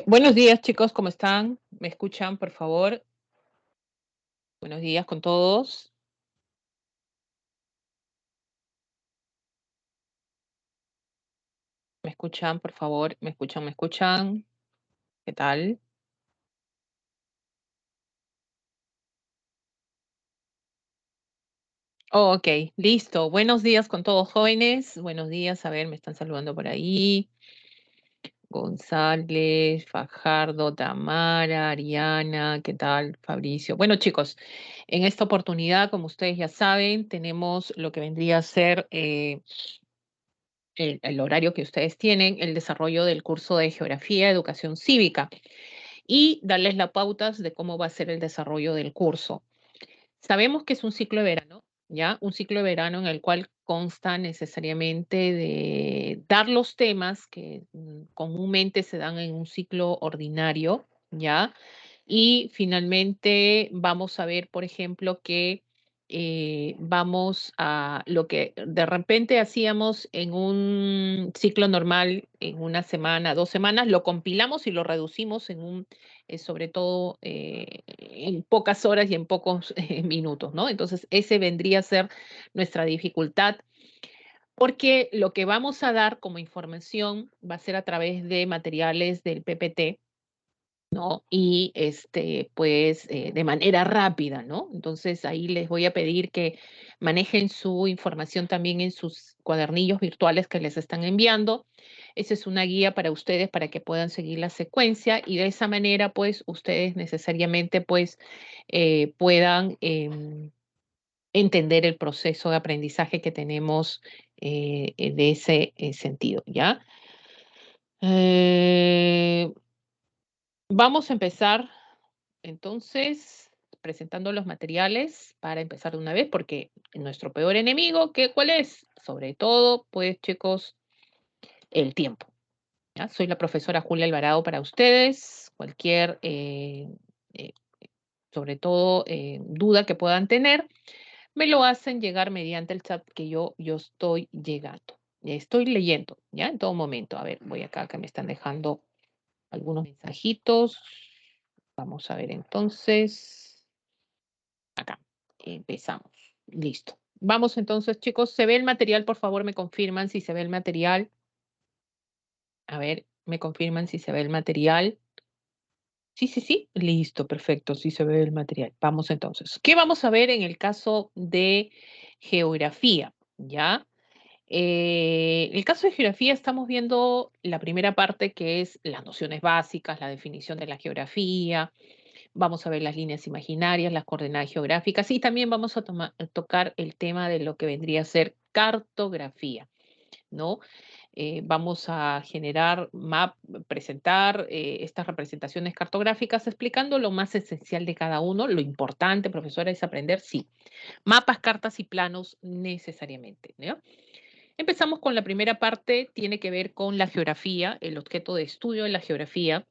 Buenos días, chicos, ¿cómo están? ¿Me escuchan, por favor? Buenos días con todos. ¿Me escuchan, por favor? ¿Me escuchan? ¿Me escuchan? ¿Qué tal? Oh, ok, listo. Buenos días con todos, jóvenes. Buenos días, a ver, me están saludando por ahí. González, Fajardo, Tamara, Ariana, ¿qué tal? Fabricio. Bueno, chicos, en esta oportunidad, como ustedes ya saben, tenemos lo que vendría a ser el horario que ustedes tienen, el desarrollo del curso de Geografía, Educación Cívica y darles las pautas de cómo va a ser el desarrollo del curso. Sabemos que es un ciclo de verano, ¿ya? Un ciclo de verano en el cual consta necesariamente de dar los temas que comúnmente se dan en un ciclo ordinario, ¿ya? Y finalmente vamos a ver, por ejemplo, que vamos a lo que de repente hacíamos en un ciclo normal, en una semana, 2 semanas, lo compilamos y lo reducimos en sobre todo en pocas horas y en pocos minutos, ¿no? Entonces, ese vendría a ser nuestra dificultad, porque lo que vamos a dar como información va a ser a través de materiales del PPT, ¿no? Y pues de manera rápida, ¿no? Entonces ahí les voy a pedir que manejen su información también en sus cuadernillos virtuales que les están enviando. Esa es una guía para ustedes para que puedan seguir la secuencia y de esa manera pues ustedes necesariamente pues puedan entender el proceso de aprendizaje que tenemos de ese sentido, ¿ya? Eh, Vamos a empezar entonces presentando los materiales para empezar de una vez, porque nuestro peor enemigo, ¿cuál es? Sobre todo, pues chicos, el tiempo. ¿Ya? Soy la profesora Julia Alvarado para ustedes. Cualquier, eh, sobre todo, duda que puedan tener, me lo hacen llegar mediante el chat que yo estoy llegando. Estoy leyendo, ¿ya? En todo momento. A ver, voy acá que me están dejando algunos mensajitos. Vamos a ver entonces. Acá. Empezamos. Listo. Vamos entonces, chicos. ¿Se ve el material? Por favor, me confirman si se ve el material. A ver, me confirman si se ve el material. Sí, sí, sí. Listo, perfecto. Sí se ve el material. Vamos entonces. ¿Qué vamos a ver en el caso de geografía? ¿Ya? El caso de geografía estamos viendo la primera parte que es las nociones básicas, la definición de la geografía. Vamos a ver las líneas imaginarias, las coordenadas geográficas y también vamos a tocar el tema de lo que vendría a ser cartografía, ¿no? Vamos a presentar estas representaciones cartográficas explicando lo más esencial de cada uno. Lo importante, profesora, es aprender, sí, mapas, cartas y planos necesariamente, ¿no? Empezamos con la primera parte, tiene que ver con la geografía, el objeto de estudio de la geografía.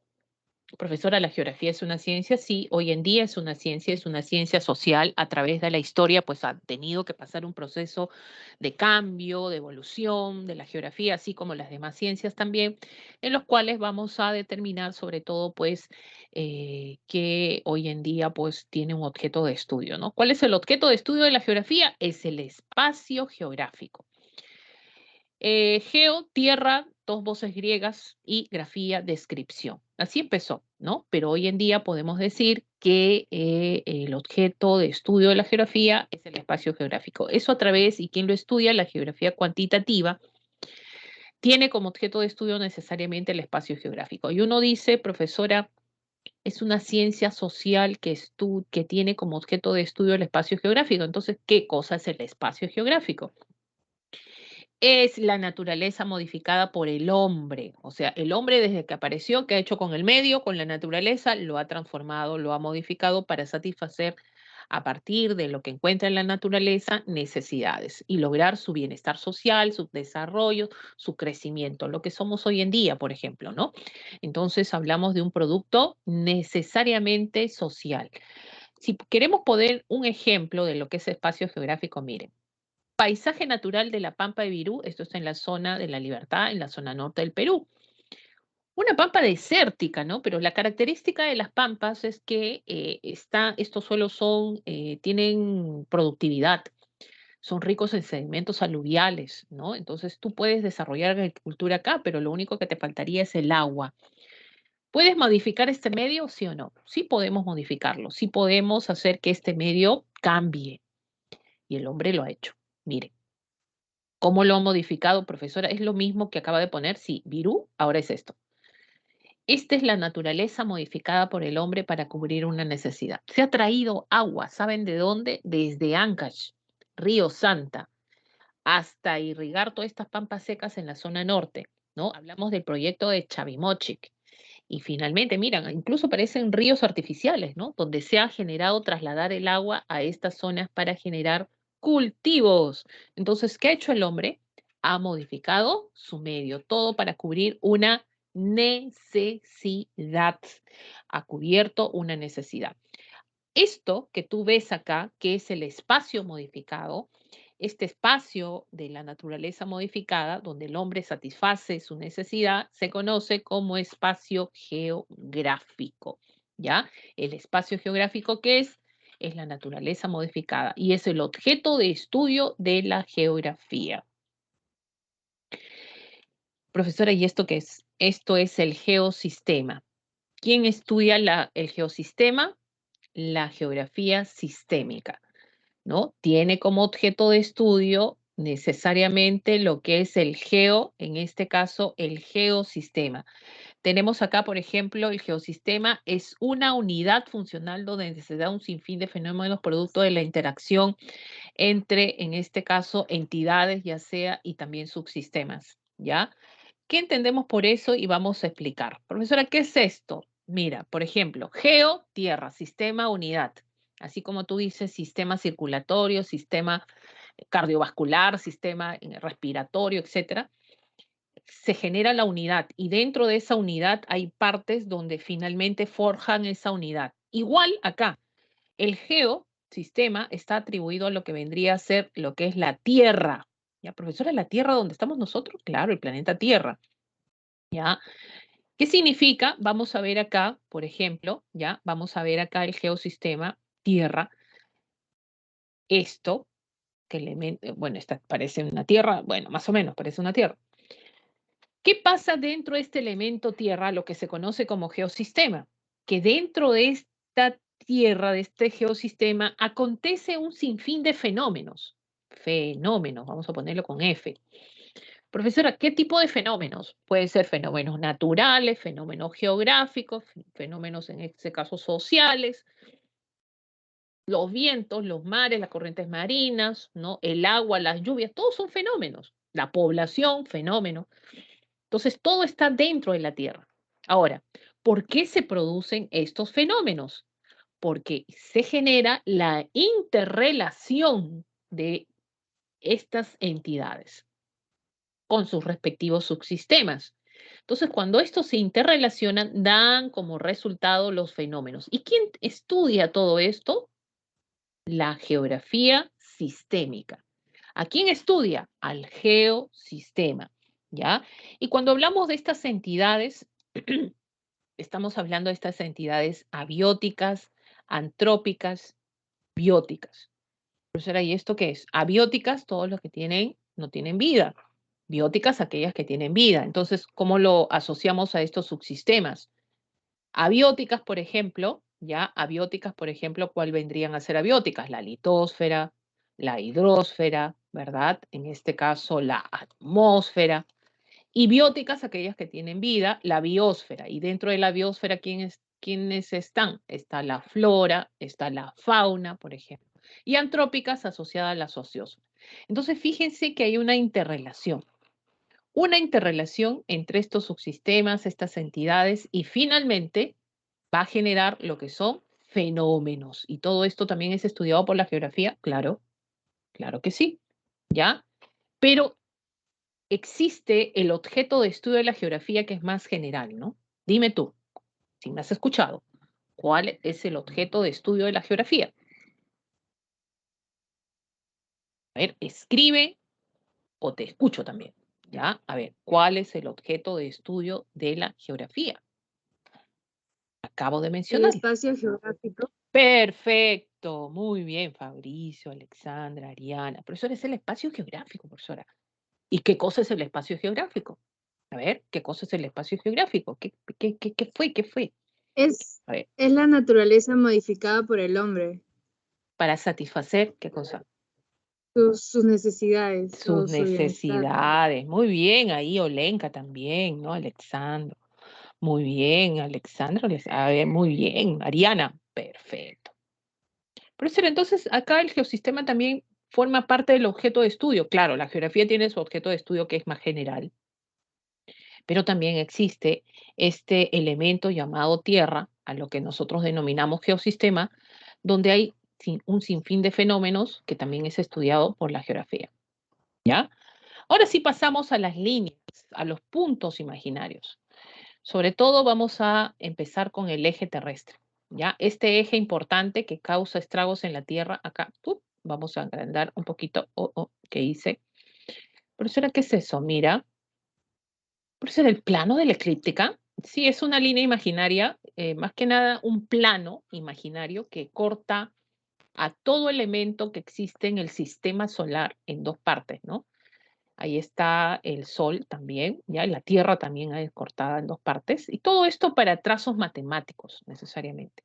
Profesora, la geografía es una ciencia, sí, hoy en día es una ciencia social. A través de la historia, pues ha tenido que pasar un proceso de cambio, de evolución de la geografía, así como las demás ciencias también, en los cuales vamos a determinar sobre todo, pues, que hoy en día, pues, tiene un objeto de estudio, ¿no? ¿Cuál es el objeto de estudio de la geografía? Es el espacio geográfico. Geo, tierra, dos voces griegas y grafía, descripción. Así empezó, ¿no? Pero hoy en día podemos decir que el objeto de estudio de la geografía es el espacio geográfico. Eso a través, y quien lo estudia, la geografía cuantitativa, tiene como objeto de estudio necesariamente el espacio geográfico. Y uno dice, profesora, es una ciencia social que tiene como objeto de estudio el espacio geográfico. Entonces, ¿qué cosa es el espacio geográfico? Es la naturaleza modificada por el hombre. O sea, el hombre desde que apareció, ¿qué ha hecho con el medio, con la naturaleza? Lo ha transformado, lo ha modificado para satisfacer a partir de lo que encuentra en la naturaleza necesidades y lograr su bienestar social, su desarrollo, su crecimiento, lo que somos hoy en día, por ejemplo, ¿no? Entonces hablamos de un producto necesariamente social. Si queremos poner un ejemplo de lo que es espacio geográfico, miren. Paisaje natural de la Pampa de Virú, esto está en la zona de La Libertad, en la zona norte del Perú. Una pampa desértica, ¿no? Pero la característica de las pampas es que estos suelos tienen productividad, son ricos en sedimentos aluviales, ¿no? Entonces tú puedes desarrollar agricultura acá, pero lo único que te faltaría es el agua. ¿Puedes modificar este medio, sí o no? Sí podemos modificarlo, sí podemos hacer que este medio cambie. Y el hombre lo ha hecho. Mire, ¿cómo lo ha modificado, profesora? Es lo mismo que acaba de poner, sí, virú, ahora es esto. Esta es la naturaleza modificada por el hombre para cubrir una necesidad. Se ha traído agua, ¿saben de dónde? Desde Ancash, Río Santa, hasta irrigar todas estas pampas secas en la zona norte, ¿no? Hablamos del proyecto de Chavimochic. Y finalmente, miran, incluso parecen ríos artificiales, ¿no? Donde se ha generado trasladar el agua a estas zonas para generar cultivos. Entonces, ¿qué ha hecho el hombre? Ha modificado su medio, todo para cubrir una necesidad. Ha cubierto una necesidad. Esto que tú ves acá, que es el espacio modificado, este espacio de la naturaleza modificada, donde el hombre satisface su necesidad, se conoce como espacio geográfico, ¿ya? El espacio geográfico, ¿qué es? Es la naturaleza modificada y es el objeto de estudio de la geografía. Profesora, ¿y esto qué es? Esto es el geosistema. ¿Quién estudia el geosistema? La geografía sistémica, ¿no? Tiene como objeto de estudio necesariamente lo que es el en este caso, el geosistema. Tenemos acá, por ejemplo, el geosistema es una unidad funcional donde se da un sinfín de fenómenos producto de la interacción entre, en este caso, entidades, ya sea, y también subsistemas, ¿ya? ¿Qué entendemos por eso? Y vamos a explicar. Profesora, ¿qué es esto? Mira, por ejemplo, geo, tierra, sistema, unidad. Así como tú dices, sistema circulatorio, sistema cardiovascular, sistema respiratorio, etcétera. Se genera la unidad y dentro de esa unidad hay partes donde finalmente forjan esa unidad. Igual acá, el geosistema está atribuido a lo que vendría a ser lo que es la Tierra. ¿Ya, profesora, la Tierra donde estamos nosotros? Claro, el planeta Tierra. ¿Ya? ¿Qué significa? Vamos a ver acá, por ejemplo, ¿ya? Vamos a ver acá el geosistema Tierra. Esto, bueno, esta parece una Tierra, bueno, más o menos parece una Tierra. ¿Qué pasa dentro de este elemento Tierra, lo que se conoce como geosistema? Que dentro de esta Tierra, de este geosistema, acontece un sinfín de fenómenos. Fenómenos, vamos a ponerlo con F. Profesora, ¿qué tipo de fenómenos? Pueden ser fenómenos naturales, fenómenos geográficos, fenómenos en este caso sociales, los vientos, los mares, las corrientes marinas, ¿no? El agua, las lluvias, todos son fenómenos. La población, fenómeno. Entonces, todo está dentro de la Tierra. Ahora, ¿por qué se producen estos fenómenos? Porque se genera la interrelación de estas entidades con sus respectivos subsistemas. Entonces, cuando estos se interrelacionan, dan como resultado los fenómenos. ¿Y quién estudia todo esto? La geografía sistémica. ¿A quién estudia? Al geosistema, ¿ya? Y cuando hablamos de estas entidades, estamos hablando de estas entidades abióticas, antrópicas, bióticas. Profesora, ¿y esto qué es? Abióticas, todos los que no tienen vida. Bióticas, aquellas que tienen vida. Entonces, ¿cómo lo asociamos a estos subsistemas? Abióticas, por ejemplo, ya, abióticas, por ejemplo, ¿cuál vendrían a ser abióticas? La litósfera, la hidrósfera, ¿verdad? En este caso, la atmósfera. Y bióticas, aquellas que tienen vida, la biosfera. Y dentro de la biosfera, ¿quiénes están? Está la flora, está la fauna, por ejemplo. Y antrópicas asociadas a la sociosfera. Entonces, fíjense que hay una interrelación entre estos subsistemas, estas entidades, y finalmente va a generar lo que son fenómenos. Y todo esto también es estudiado por la geografía, claro, claro que sí, ¿ya? Pero existe el objeto de estudio de la geografía que es más general, ¿no? Dime tú, si me has escuchado, ¿cuál es el objeto de estudio de la geografía? A ver, escribe o te escucho también. ¿Ya? A ver, ¿cuál es el objeto de estudio de la geografía? Acabo de El mencionarlo. espacio geográfico. Perfecto, muy bien, Fabricio, Alexandra, Ariana. Profesora, es el espacio geográfico, profesora. ¿Y qué cosa es el espacio geográfico? A ver, ¿qué cosa es el espacio geográfico? ¿Qué fue? ¿Qué fue? Es, A ver, es la naturaleza modificada por el hombre, para satisfacer, ¿qué cosa? sus necesidades Sus o su bienestar. necesidades. Muy bien, ahí Olenka también, ¿no? Alexandro. Muy bien, Alexandra. A ver, muy bien. Ariana, perfecto. Profesor, entonces acá el geosistema también forma parte del objeto de estudio. Claro, la geografía tiene su objeto de estudio que es más general, pero también existe este elemento llamado tierra, a lo que nosotros denominamos geosistema, donde hay un sinfín de fenómenos que también es estudiado por la geografía. ¿Ya? Ahora sí pasamos a las líneas, a los puntos imaginarios. Sobre todo vamos a empezar con el eje terrestre. ¿Ya? Este eje importante que causa estragos en la Tierra, acá, vamos a agrandar un poquito, ¿qué hice? Profesora, ¿qué es eso? Mira, profesora, el plano de la eclíptica, sí, es una línea imaginaria, más que nada un plano imaginario que corta a todo elemento que existe en el sistema solar en dos partes, ¿no? Ahí está el Sol también, ya la Tierra también es cortada en dos partes, y todo esto para trazos matemáticos necesariamente.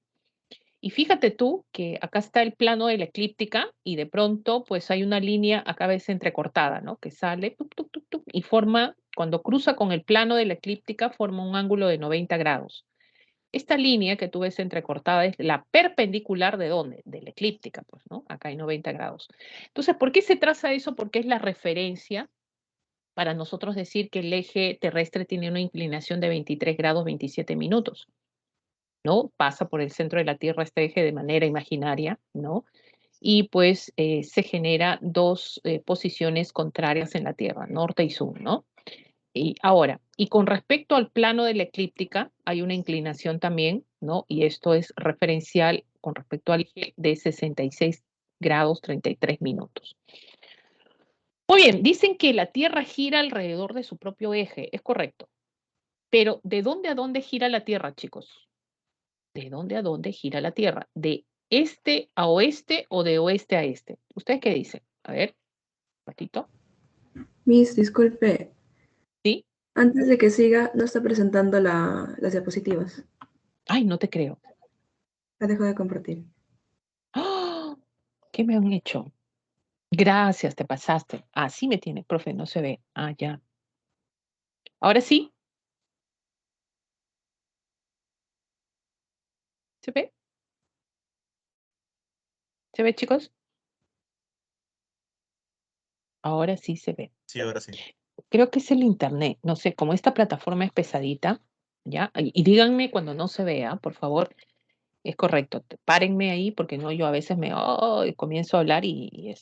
Y fíjate tú que acá está el plano de la eclíptica y de pronto pues hay una línea acá a veces entrecortada, ¿no? Que sale tuc, tuc, tuc, tuc, y forma, cuando cruza con el plano de la eclíptica, forma un ángulo de 90 grados. Esta línea que tú ves entrecortada es la perpendicular de dónde? De la eclíptica, pues, ¿no? Acá hay 90 grados. Entonces, ¿por qué se traza eso? Porque es la referencia para nosotros decir que el eje terrestre tiene una inclinación de 23 grados 27 minutos, ¿no? Pasa por el centro de la Tierra este eje de manera imaginaria, ¿no? Y pues se genera dos posiciones contrarias en la Tierra, norte y sur, ¿no? Y ahora, y con respecto al plano de la eclíptica, hay una inclinación también, ¿no? Y esto es referencial con respecto al eje de 66 grados 33 minutos. Muy bien, dicen que la Tierra gira alrededor de su propio eje, es correcto. Pero ¿de dónde a dónde gira la Tierra, chicos? ¿De dónde a dónde gira la Tierra? ¿De este a oeste o de oeste a este? ¿Ustedes qué dicen? A ver, ratito. Miss, disculpe, ¿Sí? antes de que siga, no está presentando las diapositivas. Ay, no te creo. La dejo de compartir. ¡Ah! ¿Qué me han hecho? Gracias, te pasaste. Así me tiene, profe, no se ve. Ah, ya. Ahora sí, ¿se ve? ¿Se ve, chicos? Ahora sí se ve. Sí, ahora sí. Creo que es el internet. No sé, como esta plataforma es pesadita, ¿ya? Y díganme cuando no se vea, por favor. Es correcto. Párenme ahí porque no, yo a veces comienzo a hablar y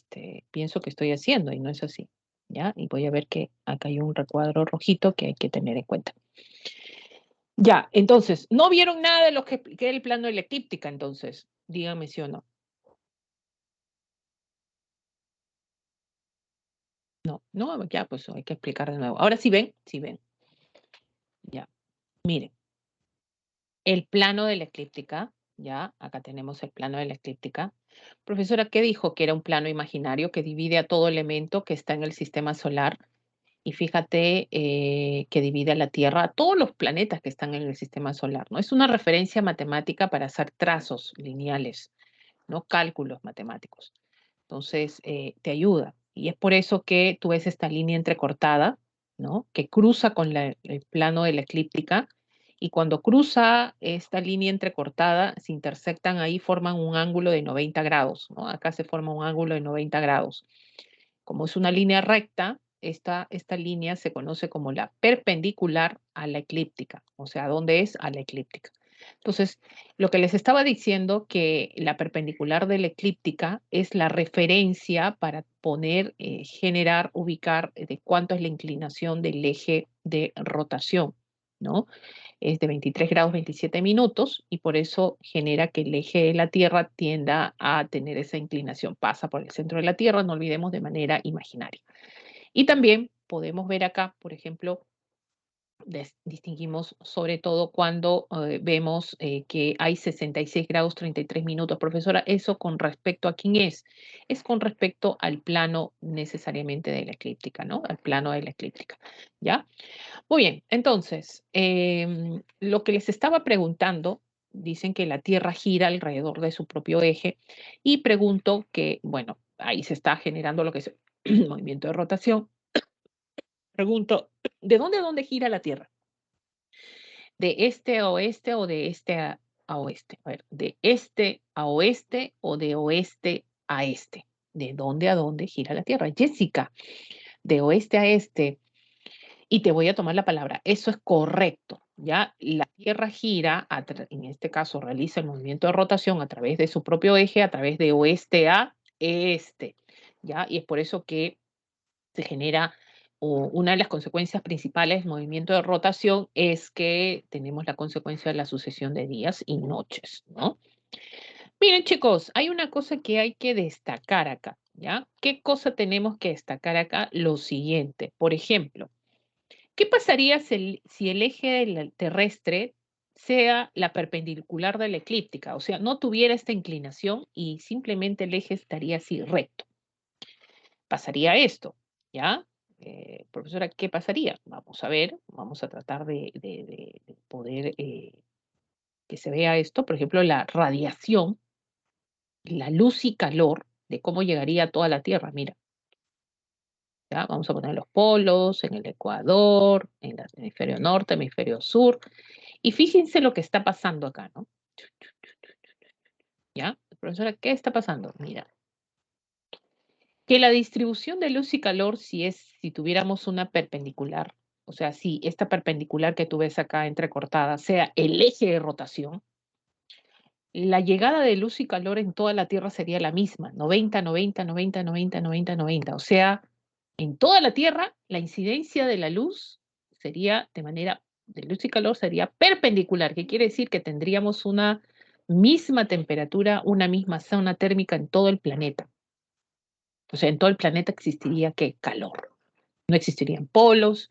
pienso que estoy haciendo y no es así, ¿ya? Y voy a ver que acá hay un recuadro rojito que hay que tener en cuenta. Ya, entonces, ¿no vieron nada de lo que expliqué el plano de la eclíptica, entonces? Díganme sí o no. No, no, ya, pues hay que explicar de nuevo. Ahora sí ven, sí ven. Ya, miren, el plano de la eclíptica, ya, acá tenemos el plano de la eclíptica. Profesora, ¿qué dijo? Que era un plano imaginario que divide a todo elemento que está en el sistema solar. Y fíjate que divide a la Tierra, a todos los planetas que están en el sistema solar, ¿no? Es una referencia matemática para hacer trazos lineales, ¿no? Cálculos matemáticos. Entonces, te ayuda. Y es por eso que tú ves esta línea entrecortada, ¿no? Que cruza con el plano de la eclíptica. Y cuando cruza esta línea entrecortada, se intersectan ahí, forman un ángulo de 90 grados, ¿no? Acá se forma un ángulo de 90 grados. Como es una línea recta, esta línea se conoce como la perpendicular a la eclíptica, o sea, ¿dónde es? A la eclíptica. Entonces, lo que les estaba diciendo que la perpendicular de la eclíptica es la referencia para poner, generar, ubicar de cuánto es la inclinación del eje de rotación, ¿no? Es de 23 grados 27 minutos y por eso genera que el eje de la Tierra tienda a tener esa inclinación. Pasa por el centro de la Tierra, no olvidemos, de manera imaginaria. Y también podemos ver acá, por ejemplo, distinguimos sobre todo cuando vemos que hay 66 grados 33 minutos. Profesora, ¿eso con respecto a quién es? Es con respecto al plano necesariamente de la eclíptica, ¿no? Al plano de la eclíptica, ¿ya? Muy bien, entonces, lo que les estaba preguntando, dicen que la Tierra gira alrededor de su propio eje y pregunto que, bueno, ahí se está generando lo que es el movimiento de rotación. Pregunto, ¿de dónde a dónde gira la Tierra? ¿De este a oeste o de este a oeste? A ver, ¿de este a oeste o de oeste a este? ¿De dónde a dónde gira la Tierra? Jessica, de oeste a este. Y te voy a tomar la palabra. Eso es correcto, ¿ya? La Tierra gira, en este caso realiza el movimiento de rotación a través de su propio eje, a través de oeste a este, ¿ya? Y es por eso que se genera, o una de las consecuencias principales del movimiento de rotación es que tenemos la consecuencia de la sucesión de días y noches, ¿no? Miren, chicos, hay una cosa que hay que destacar acá, ¿ya? ¿Qué cosa tenemos que destacar acá? Lo siguiente, por ejemplo, ¿qué pasaría si el eje terrestre sea la perpendicular de la eclíptica? O sea, no tuviera esta inclinación y simplemente el eje estaría así recto. Pasaría esto, ¿ya? Profesora, ¿qué pasaría? Vamos a ver, vamos a tratar de poder que se vea esto. Por ejemplo, la radiación, la luz y calor de cómo llegaría a toda la Tierra. Mira, ¿ya? Vamos a poner los polos, en el Ecuador, en el hemisferio norte, hemisferio sur. Y fíjense lo que está pasando acá, ¿no? ¿Ya? Profesora, ¿qué está pasando? Mira, que la distribución de luz y calor, si tuviéramos una perpendicular, o sea, si esta perpendicular que tú ves acá entrecortada sea el eje de rotación, la llegada de luz y calor en toda la Tierra sería la misma, 90, 90, 90, 90, 90, 90. O sea, en toda la Tierra, la incidencia de la luz sería de luz y calor sería perpendicular, que quiere decir que tendríamos una misma temperatura, una misma zona térmica en todo el planeta. O sea, en todo el planeta existiría ¿qué? Calor. No existirían polos,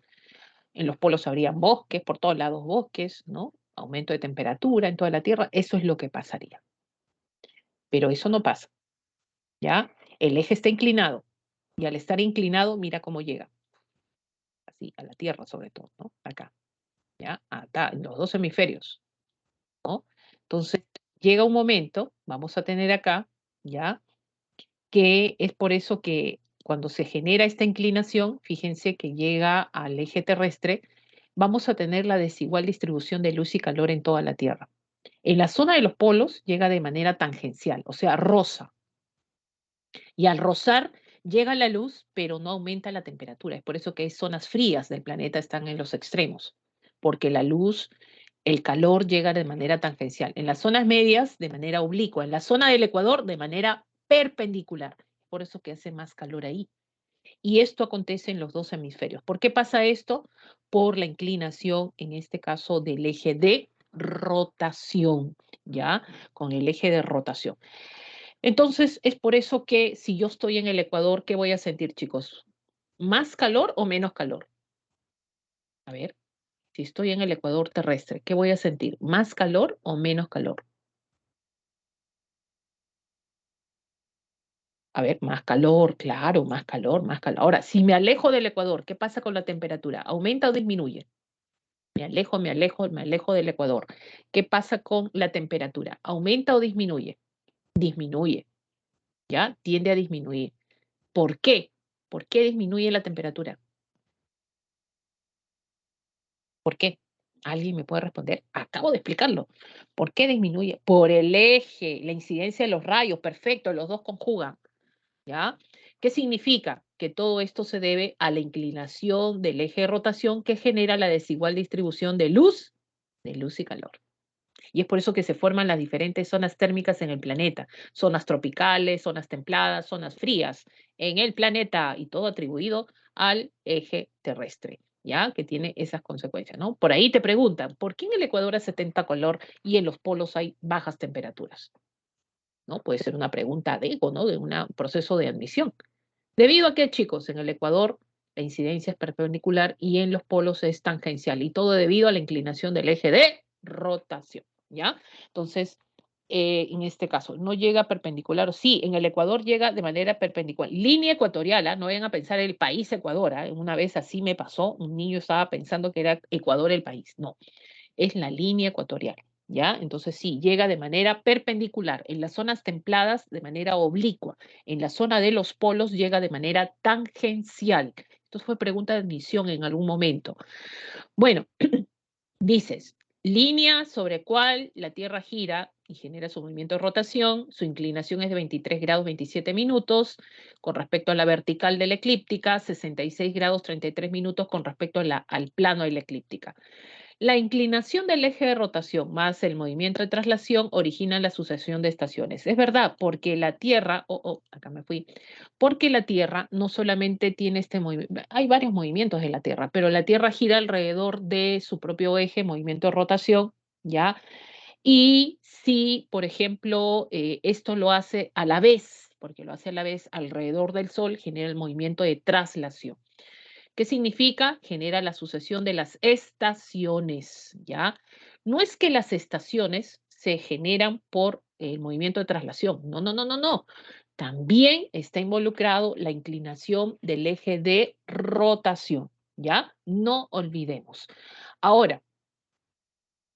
en los polos habrían bosques, por todos lados bosques, ¿no? Aumento de temperatura en toda la Tierra, eso es lo que pasaría. Pero eso no pasa, ¿ya? El eje está inclinado y al estar inclinado, mira cómo llega. Así, a la Tierra sobre todo, ¿no? Acá, ¿ya? Acá, en los dos hemisferios, ¿no? Entonces, llega un momento, vamos a tener acá, ¿ya? Que es por eso que cuando se genera esta inclinación, fíjense que llega al eje terrestre, vamos a tener la desigual distribución de luz y calor en toda la Tierra. En la zona de los polos llega de manera tangencial, o sea, rosa. Y al rozar llega la luz, pero no aumenta la temperatura. Es por eso que hay zonas frías del planeta, están en los extremos, porque la luz, el calor llega de manera tangencial. En las zonas medias, de manera oblicua. En la zona del Ecuador, de manera perpendicular. Por eso que hace más calor ahí. Y esto acontece en los dos hemisferios. ¿Por qué pasa esto? Por la inclinación, en este caso, del eje de rotación, ¿ya? Con el eje de rotación. Entonces, es por eso que si yo estoy en el Ecuador, ¿qué voy a sentir, chicos? ¿Más calor o menos calor? A ver, si estoy en el Ecuador terrestre, ¿qué voy a sentir? ¿Más calor o menos calor? A ver, más calor, claro, más calor, más calor. Ahora, si me alejo del Ecuador, ¿qué pasa con la temperatura? ¿Aumenta o disminuye? Me alejo del Ecuador. ¿Qué pasa con la temperatura? ¿Aumenta o disminuye? Disminuye, ¿ya? Tiende a disminuir. ¿Por qué? ¿Por qué disminuye la temperatura? ¿Por qué? ¿Alguien me puede responder? Acabo de explicarlo. ¿Por qué disminuye? Por el eje, la incidencia de los rayos. Perfecto, los dos conjugan. ¿Ya? ¿Qué significa? Que todo esto se debe a la inclinación del eje de rotación que genera la desigual distribución de luz y calor. Y es por eso que se forman las diferentes zonas térmicas en el planeta. Zonas tropicales, zonas templadas, zonas frías en el planeta y todo atribuido al eje terrestre, ¿ya? Que tiene esas consecuencias, ¿no? Por ahí te preguntan, ¿por qué en el Ecuador hay 70 calor y en los polos hay bajas temperaturas? ¿No? Puede ser una pregunta de ego, ¿no? De un proceso de admisión. ¿Debido a qué, chicos? En el Ecuador la incidencia es perpendicular y en los polos es tangencial, y todo debido a la inclinación del eje de rotación, ¿ya? Entonces, en este caso, no llega perpendicular, sí, en el Ecuador llega de manera perpendicular. Línea ecuatorial, ¿ah? No vayan a pensar el país Ecuador, ¿ah? Una vez así me pasó, un niño estaba pensando que era Ecuador el país, no, es la línea ecuatorial, ¿ya? Entonces sí, llega de manera perpendicular, en las zonas templadas de manera oblicua, en la zona de los polos llega de manera tangencial. Esto fue pregunta de admisión en algún momento. Bueno, dices, línea sobre cual la Tierra gira y genera su movimiento de rotación, su inclinación es de 23 grados 27 minutos con respecto a la vertical de la eclíptica, 66 grados 33 minutos con respecto a al plano de la eclíptica. La inclinación del eje de rotación más el movimiento de traslación originan la sucesión de estaciones. Es verdad, porque la Tierra, acá me fui, porque la Tierra no solamente tiene este movimiento, hay varios movimientos de la Tierra, pero la Tierra gira alrededor de su propio eje, movimiento de rotación, ¿ya? Y si, por ejemplo, esto lo hace a la vez, porque lo hace a la vez alrededor del Sol, genera el movimiento de traslación. ¿Qué significa? Genera la sucesión de las estaciones, ¿ya? No es que las estaciones se generan por el movimiento de traslación. No, no, no, no, no. También está involucrado la inclinación del eje de rotación, ¿ya? No olvidemos. Ahora,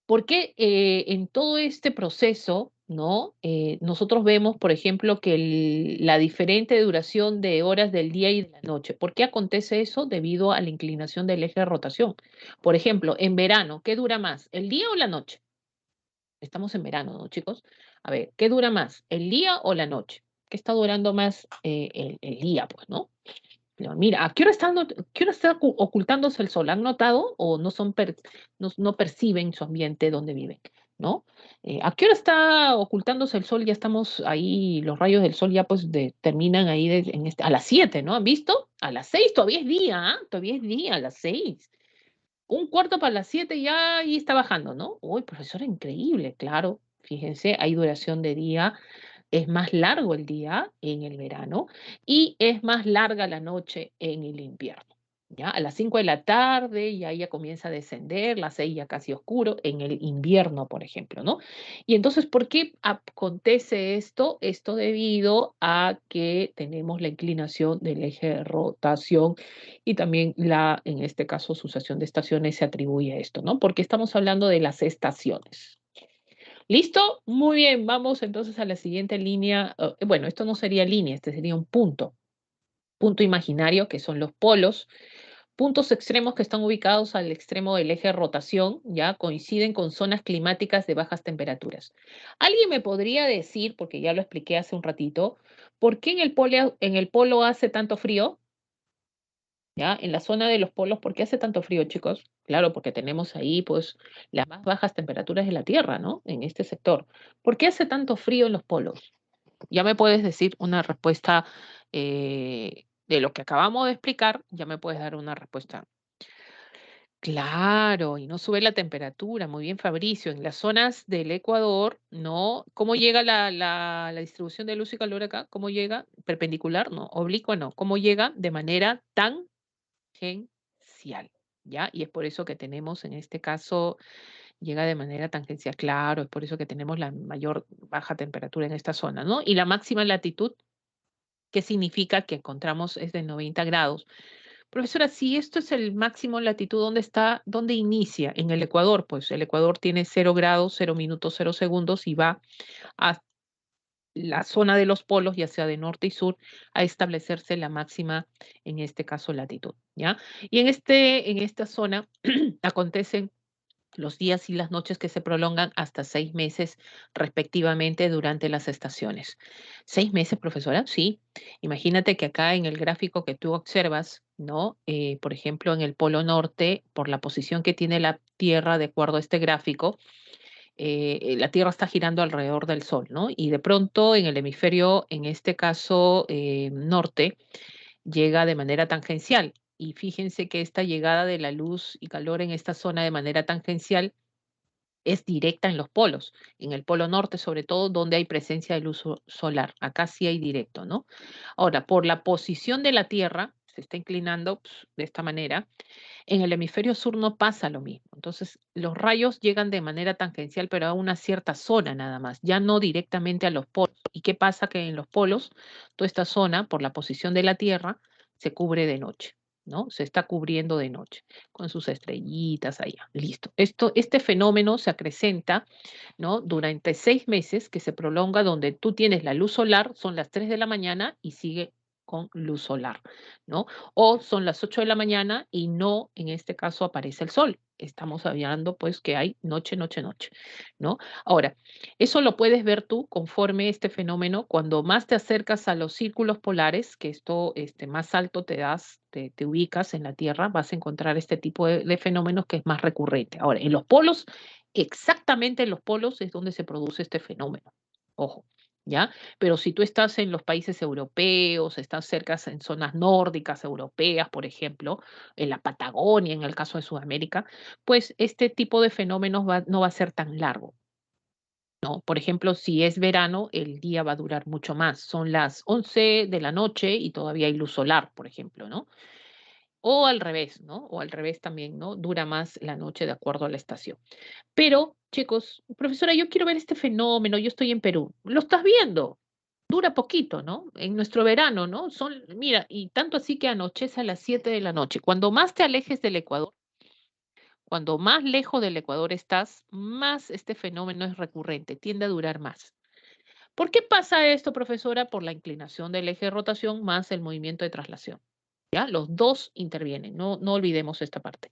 ¿por qué en todo este proceso, ¿no? Nosotros vemos, por ejemplo, que la diferente duración de horas del día y de la noche? ¿Por qué acontece eso? Debido a la inclinación del eje de rotación. Por ejemplo, en verano, ¿qué dura más? ¿El día o la noche? Estamos en verano, ¿no, chicos? A ver, ¿qué dura más? ¿El día o la noche? ¿Qué está durando más el día, pues, ¿no? Pero mira, ¿a qué hora está ocultándose el sol? ¿Han notado o no no perciben su ambiente donde viven? ¿No? ¿A qué hora está ocultándose el sol? Ya estamos ahí, los rayos del sol ya pues terminan ahí a las 7, ¿no? ¿Han visto? A las 6 todavía es día, ¿ah? Todavía es día, a las 6. Un cuarto para las 7 ya ahí está bajando, ¿no? Uy, profesor, increíble, claro. Fíjense, hay duración de día, es más largo el día en el verano y es más larga la noche en el invierno. ¿Ya? A las 5 de la tarde ya comienza a descender, las 6 ya casi oscuro, en el invierno, por ejemplo, ¿no? Y entonces, ¿por qué acontece esto? Esto debido a que tenemos la inclinación del eje de rotación y también en este caso, sucesión de estaciones se atribuye a esto, ¿no? Porque estamos hablando de las estaciones. ¿Listo? Muy bien, vamos entonces a la siguiente línea. Bueno, esto no sería línea, este sería un punto. Punto imaginario, que son los polos. Puntos extremos que están ubicados al extremo del eje de rotación, ya coinciden con zonas climáticas de bajas temperaturas. ¿Alguien me podría decir, porque ya lo expliqué hace un ratito, por qué en el polo hace tanto frío? ¿Ya? En la zona de los polos, ¿por qué hace tanto frío, chicos? Claro, porque tenemos ahí, pues, las más bajas temperaturas de la Tierra, ¿no? En este sector. ¿Por qué hace tanto frío en los polos? Ya me puedes decir una respuesta de lo que acabamos de explicar, ya me puedes dar una respuesta. Claro, y no sube la temperatura. Muy bien, Fabricio. En las zonas del Ecuador, ¿no? ¿Cómo llega la distribución de luz y calor acá? ¿Cómo llega? Perpendicular, no. Oblicua, no. ¿Cómo llega? De manera tangencial, ¿ya? Y es por eso que tenemos, en este caso, llega de manera tangencial, claro, es por eso que tenemos la mayor baja temperatura en esta zona, ¿no? Y la máxima latitud, ¿qué significa? Que encontramos es de 90 grados. Profesora, si esto es el máximo latitud, ¿dónde está? ¿Dónde inicia? En el Ecuador, pues el Ecuador tiene 0 grados, 0 minutos, 0 segundos y va a la zona de los polos, ya sea de norte y sur, a establecerse la máxima, en este caso, latitud, ¿ya? Y en esta zona acontecen los días y las noches que se prolongan hasta 6 meses respectivamente durante las estaciones. ¿6 meses, profesora? Sí. Imagínate que acá en el gráfico que tú observas, ¿no? Por ejemplo, en el polo norte, por la posición que tiene la Tierra de acuerdo a este gráfico, la Tierra está girando alrededor del Sol, ¿no? Y de pronto en el hemisferio, en este caso norte, llega de manera tangencial. Y fíjense que esta llegada de la luz y calor en esta zona de manera tangencial es directa en los polos, en el polo norte sobre todo, donde hay presencia de luz solar. Acá sí hay directo, ¿no? Ahora, por la posición de la Tierra, se está inclinando de esta manera. En el hemisferio sur no pasa lo mismo. Entonces, los rayos llegan de manera tangencial, pero a una cierta zona nada más, ya no directamente a los polos. ¿Y qué pasa? Que en los polos, toda esta zona, por la posición de la Tierra, se cubre de noche, ¿no? Se está cubriendo de noche, con sus estrellitas allá. Listo. Este fenómeno se acrecenta, ¿no? Durante 6 meses, que se prolonga, donde tú tienes la luz solar, son las 3 de la mañana y sigue con luz solar, ¿no? O son las 8 de la mañana y no, en este caso, aparece el sol. Estamos hablando, pues, que hay noche, noche, noche, ¿no? Ahora, eso lo puedes ver tú conforme este fenómeno, cuando más te acercas a los círculos polares, que esto más alto te ubicas en la Tierra, vas a encontrar este tipo de fenómenos que es más recurrente. Ahora, en los polos, exactamente en los polos es donde se produce este fenómeno. Ojo, ¿ya? Pero si tú estás en los países europeos, estás cerca en zonas nórdicas europeas, por ejemplo, en la Patagonia, en el caso de Sudamérica, pues este tipo de fenómenos no va a ser tan largo, ¿no? Por ejemplo, si es verano, el día va a durar mucho más. Son las 11 de la noche y todavía hay luz solar, por ejemplo, ¿no? O al revés, ¿no? O al revés también, ¿no? Dura más la noche de acuerdo a la estación. Pero, chicos, profesora, yo quiero ver este fenómeno, yo estoy en Perú. Lo estás viendo, dura poquito, ¿no? En nuestro verano, ¿no? Mira, y tanto así que anochece a las 7 de la noche. Cuando más te alejes del Ecuador, cuando más lejos del Ecuador estás, más este fenómeno es recurrente, tiende a durar más. ¿Por qué pasa esto, profesora? Por la inclinación del eje de rotación más el movimiento de traslación. ¿Ya? Los dos intervienen, no olvidemos esta parte.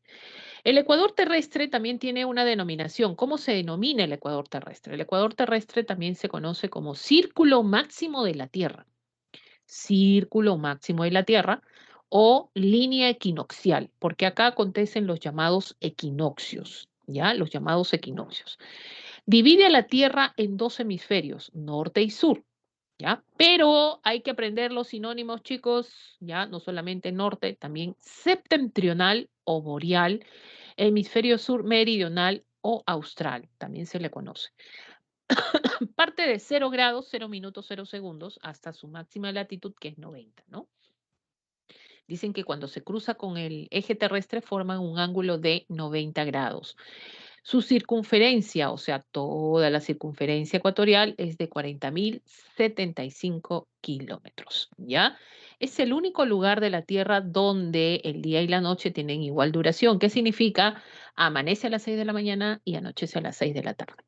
El ecuador terrestre también tiene una denominación. ¿Cómo se denomina el ecuador terrestre? El ecuador terrestre también se conoce como círculo máximo de la Tierra. Círculo máximo de la Tierra o línea equinoccial, porque acá acontecen los llamados equinoccios, ¿ya? Los llamados equinoccios. Divide a la Tierra en dos hemisferios, norte y sur, ¿ya? Pero hay que aprender los sinónimos, chicos, ¿ya? No solamente norte, también septentrional o boreal, hemisferio sur meridional o austral, también se le conoce. Parte de 0 grados, 0 minutos, 0 segundos, hasta su máxima latitud, que es 90, ¿no? Dicen que cuando se cruza con el eje terrestre forman un ángulo de 90 grados. Su circunferencia, o sea, toda la circunferencia ecuatorial, es de 40.075 kilómetros, ¿ya? Es el único lugar de la Tierra donde el día y la noche tienen igual duración. ¿Qué significa? Amanece a las 6 de la mañana y anochece a las 6 de la tarde.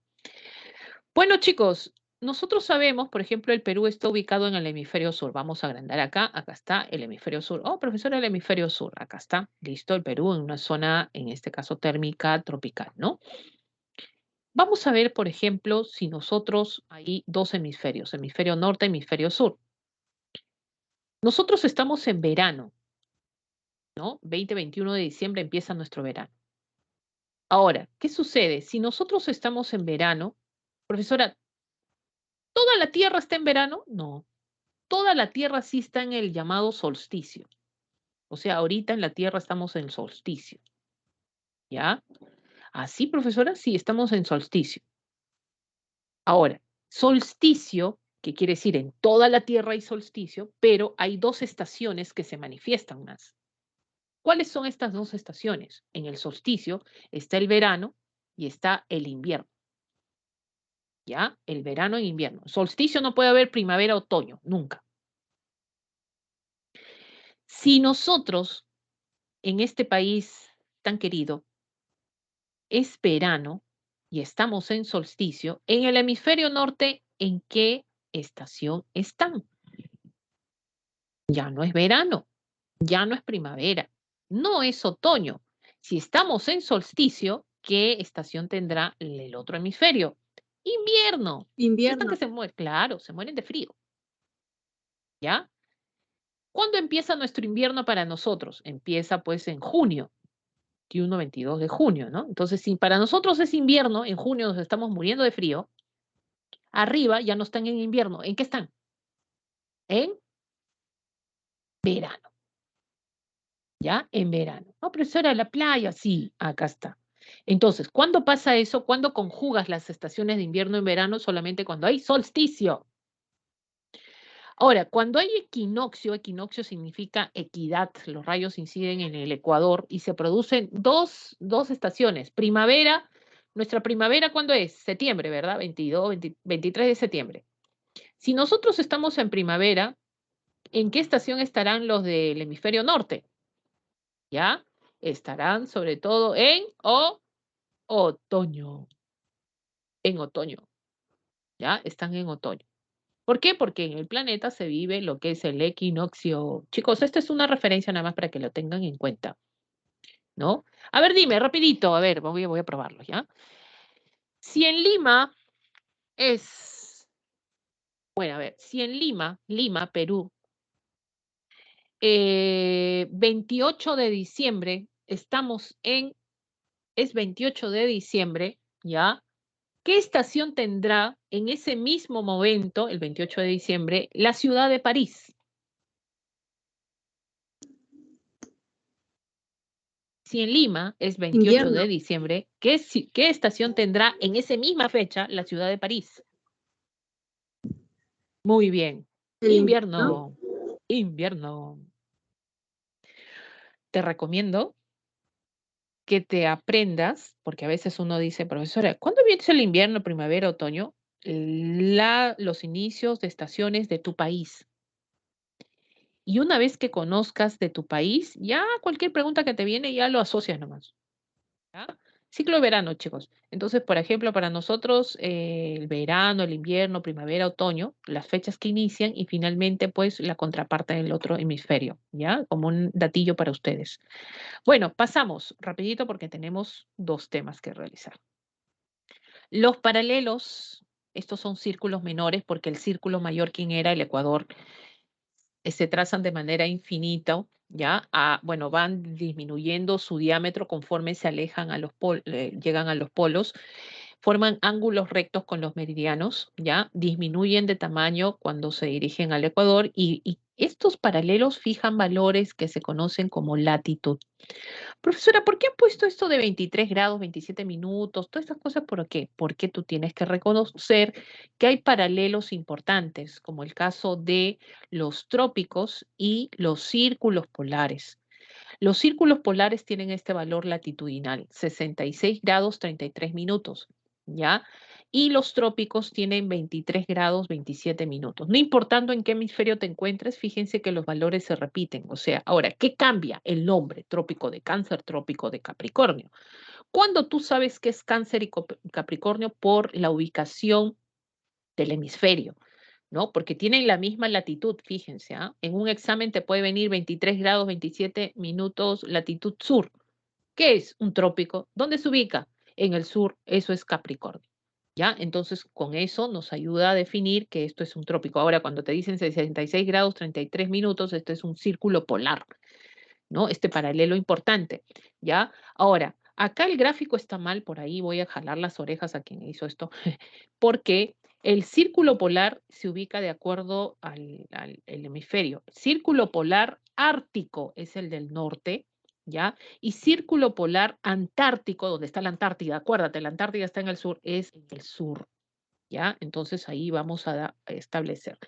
Bueno, chicos, nosotros sabemos, por ejemplo, el Perú está ubicado en el hemisferio sur. Vamos a agrandar acá está el hemisferio sur. Oh, profesor, el hemisferio sur, acá está, listo, el Perú en una zona, en este caso térmica, tropical, ¿no? Vamos a ver, por ejemplo, si nosotros hay dos hemisferios, hemisferio norte, hemisferio sur. Nosotros estamos en verano, ¿no? 20-21 de diciembre empieza nuestro verano. Ahora, ¿qué sucede? Si nosotros estamos en verano, profesora, ¿toda la Tierra está en verano? No. Toda la Tierra sí está en el llamado solsticio. O sea, ahorita en la Tierra estamos en solsticio. ¿Ya? Así, profesora, sí, estamos en solsticio. Ahora, solsticio, que quiere decir en toda la Tierra hay solsticio, pero hay dos estaciones que se manifiestan más. ¿Cuáles son estas dos estaciones? En el solsticio está el verano y está el invierno. ¿Ya? El verano e invierno. Solsticio no puede haber primavera, otoño, nunca. Si nosotros en este país tan querido es verano y estamos en solsticio, en el hemisferio norte, ¿en qué estación están? Ya no es verano, ya no es primavera, no es otoño. Si estamos en solsticio, ¿qué estación tendrá el otro hemisferio? Invierno. Están que Invierno. se mueren, claro, se mueren de frío. ¿Ya? ¿Cuándo empieza nuestro invierno para nosotros? Empieza pues en junio. 21, 22 de junio, ¿no? Entonces, si para nosotros es invierno, en junio nos estamos muriendo de frío, arriba ya no están en invierno. ¿En qué están? En verano. ¿Ya? En verano. No, profesora, la playa, sí, acá está. Entonces, ¿cuándo pasa eso? ¿Cuándo conjugas las estaciones de invierno en verano? Solamente cuando hay solsticio. Ahora, cuando hay equinoccio, equinoccio significa equidad, los rayos inciden en el ecuador y se producen dos estaciones. Primavera, nuestra primavera, ¿cuándo es? Septiembre, ¿verdad? 22, 23 de septiembre. Si nosotros estamos en primavera, ¿en qué estación estarán los del hemisferio norte? ¿Ya? Estarán sobre todo en otoño. En otoño. ¿Ya? Están en otoño. ¿Por qué? Porque en el planeta se vive lo que es el equinoccio. Chicos, esta es una referencia nada más para que lo tengan en cuenta, ¿no? A ver, dime, rapidito, a ver, voy a probarlo, ¿ya? Si en Lima es, bueno, a ver, si en Lima, Perú, 28 de diciembre, es 28 de diciembre, ¿ya? ¿Qué estación tendrá en ese mismo momento, el 28 de diciembre, la ciudad de París? Si en Lima es 28 de Invierno. diciembre, ¿qué estación tendrá en esa misma fecha la ciudad de París? Muy bien. El invierno. Invierno. Invierno. Te recomiendo que te aprendas, porque a veces uno dice, profesora, ¿cuándo viene el invierno, primavera, otoño? Los inicios de estaciones de tu país. Y una vez que conozcas de tu país, ya cualquier pregunta que te viene ya lo asocias nomás. ¿Ya? Ciclo de verano, chicos. Entonces, por ejemplo, para nosotros, el verano, el invierno, primavera, otoño, las fechas que inician y finalmente, pues, la contraparte del otro hemisferio, ¿ya? Como un datillo para ustedes. Bueno, pasamos rapidito porque tenemos dos temas que realizar. Los paralelos, estos son círculos menores porque el círculo mayor, ¿quién era? El Ecuador, se trazan de manera infinita, ¿ya? Bueno, van disminuyendo su diámetro conforme se alejan a llegan a los polos, forman ángulos rectos con los meridianos, ¿ya? Disminuyen de tamaño cuando se dirigen al ecuador y estos paralelos fijan valores que se conocen como latitud. Profesora, ¿por qué han puesto esto de 23 grados, 27 minutos? Todas estas cosas, ¿por qué? Porque tú tienes que reconocer que hay paralelos importantes, como el caso de los trópicos y los círculos polares. Los círculos polares tienen este valor latitudinal, 66 grados 33 minutos, ¿ya? Y los trópicos tienen 23 grados 27 minutos. No importando en qué hemisferio te encuentres, fíjense que los valores se repiten. O sea, ahora, ¿qué cambia el nombre? Trópico de Cáncer, trópico de Capricornio. Cuando tú sabes qué es Cáncer y Capricornio por la ubicación del hemisferio. ¿No? Porque tienen la misma latitud, fíjense, ¿ah? En un examen te puede venir 23 grados 27 minutos latitud sur. ¿Qué es un trópico? ¿Dónde se ubica? En el sur, eso es Capricornio. ¿Ya? Entonces, con eso nos ayuda a definir que esto es un trópico. Ahora, cuando te dicen 66 grados 33 minutos, esto es un círculo polar, ¿no? Este paralelo importante, ¿ya? Ahora, acá el gráfico está mal, por ahí voy a jalar las orejas a quien hizo esto, porque el círculo polar se ubica de acuerdo al el hemisferio. Círculo polar ártico es el del norte, ¿ya? Y círculo polar antártico, donde está la Antártida, acuérdate, la Antártida está en el sur, es en el sur, ¿ya? Entonces ahí vamos a establecer.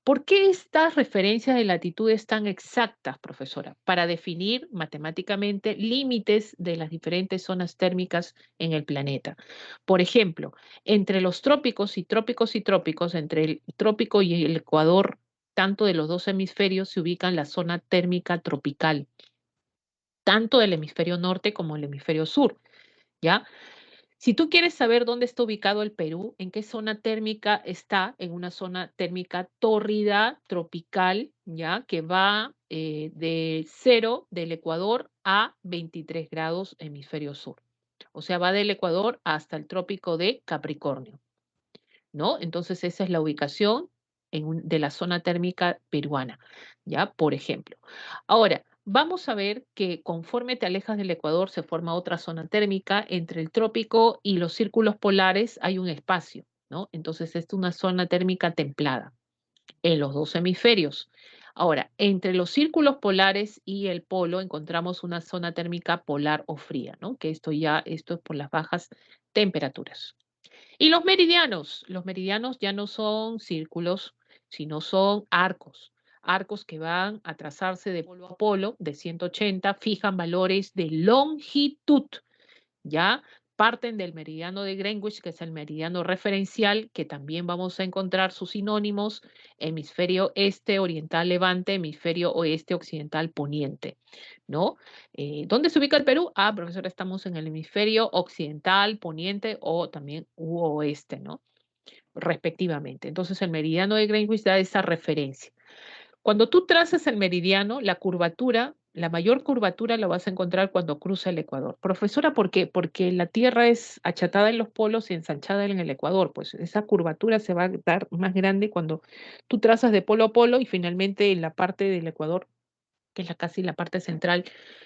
¿Por qué estas referencias de latitudes tan exactas, profesora? Para definir matemáticamente límites de las diferentes zonas térmicas en el planeta. Por ejemplo, entre los trópicos y trópicos y trópicos, entre el trópico y el ecuador, tanto de los dos hemisferios, se ubican la zona térmica tropical, tanto del hemisferio norte como el hemisferio sur, ¿ya? Si tú quieres saber dónde está ubicado el Perú, en qué zona térmica está, en una zona térmica tórrida, tropical, ¿ya? Que va de 0 del Ecuador a 23 grados hemisferio sur. O sea, va del Ecuador hasta el trópico de Capricornio, ¿no? Entonces esa es la ubicación de la zona térmica peruana, ¿ya? Por ejemplo. Ahora, vamos a ver que conforme te alejas del Ecuador se forma otra zona térmica. Entre el trópico y los círculos polares hay un espacio, ¿no? Entonces es una zona térmica templada en los dos hemisferios. Ahora, entre los círculos polares y el polo encontramos una zona térmica polar o fría, ¿no? Que esto es por las bajas temperaturas. Y los meridianos ya no son círculos, sino son arcos. Arcos que van a trazarse de polo a polo, de 180, fijan valores de longitud, ¿ya? Parten del meridiano de Greenwich, que es el meridiano referencial, que también vamos a encontrar sus sinónimos: hemisferio este, oriental, levante; hemisferio oeste, occidental, poniente, ¿no? ¿Dónde se ubica el Perú? Ah, profesora, estamos en el hemisferio occidental, poniente o también oeste, ¿no? Respectivamente. Entonces, el meridiano de Greenwich da esa referencia. Cuando tú trazas el meridiano, la curvatura, la mayor curvatura la vas a encontrar cuando cruza el ecuador. Profesora, ¿por qué? Porque la Tierra es achatada en los polos y ensanchada en el ecuador. Pues esa curvatura se va a dar más grande cuando tú trazas de polo a polo y finalmente en la parte del ecuador, que es casi la parte central,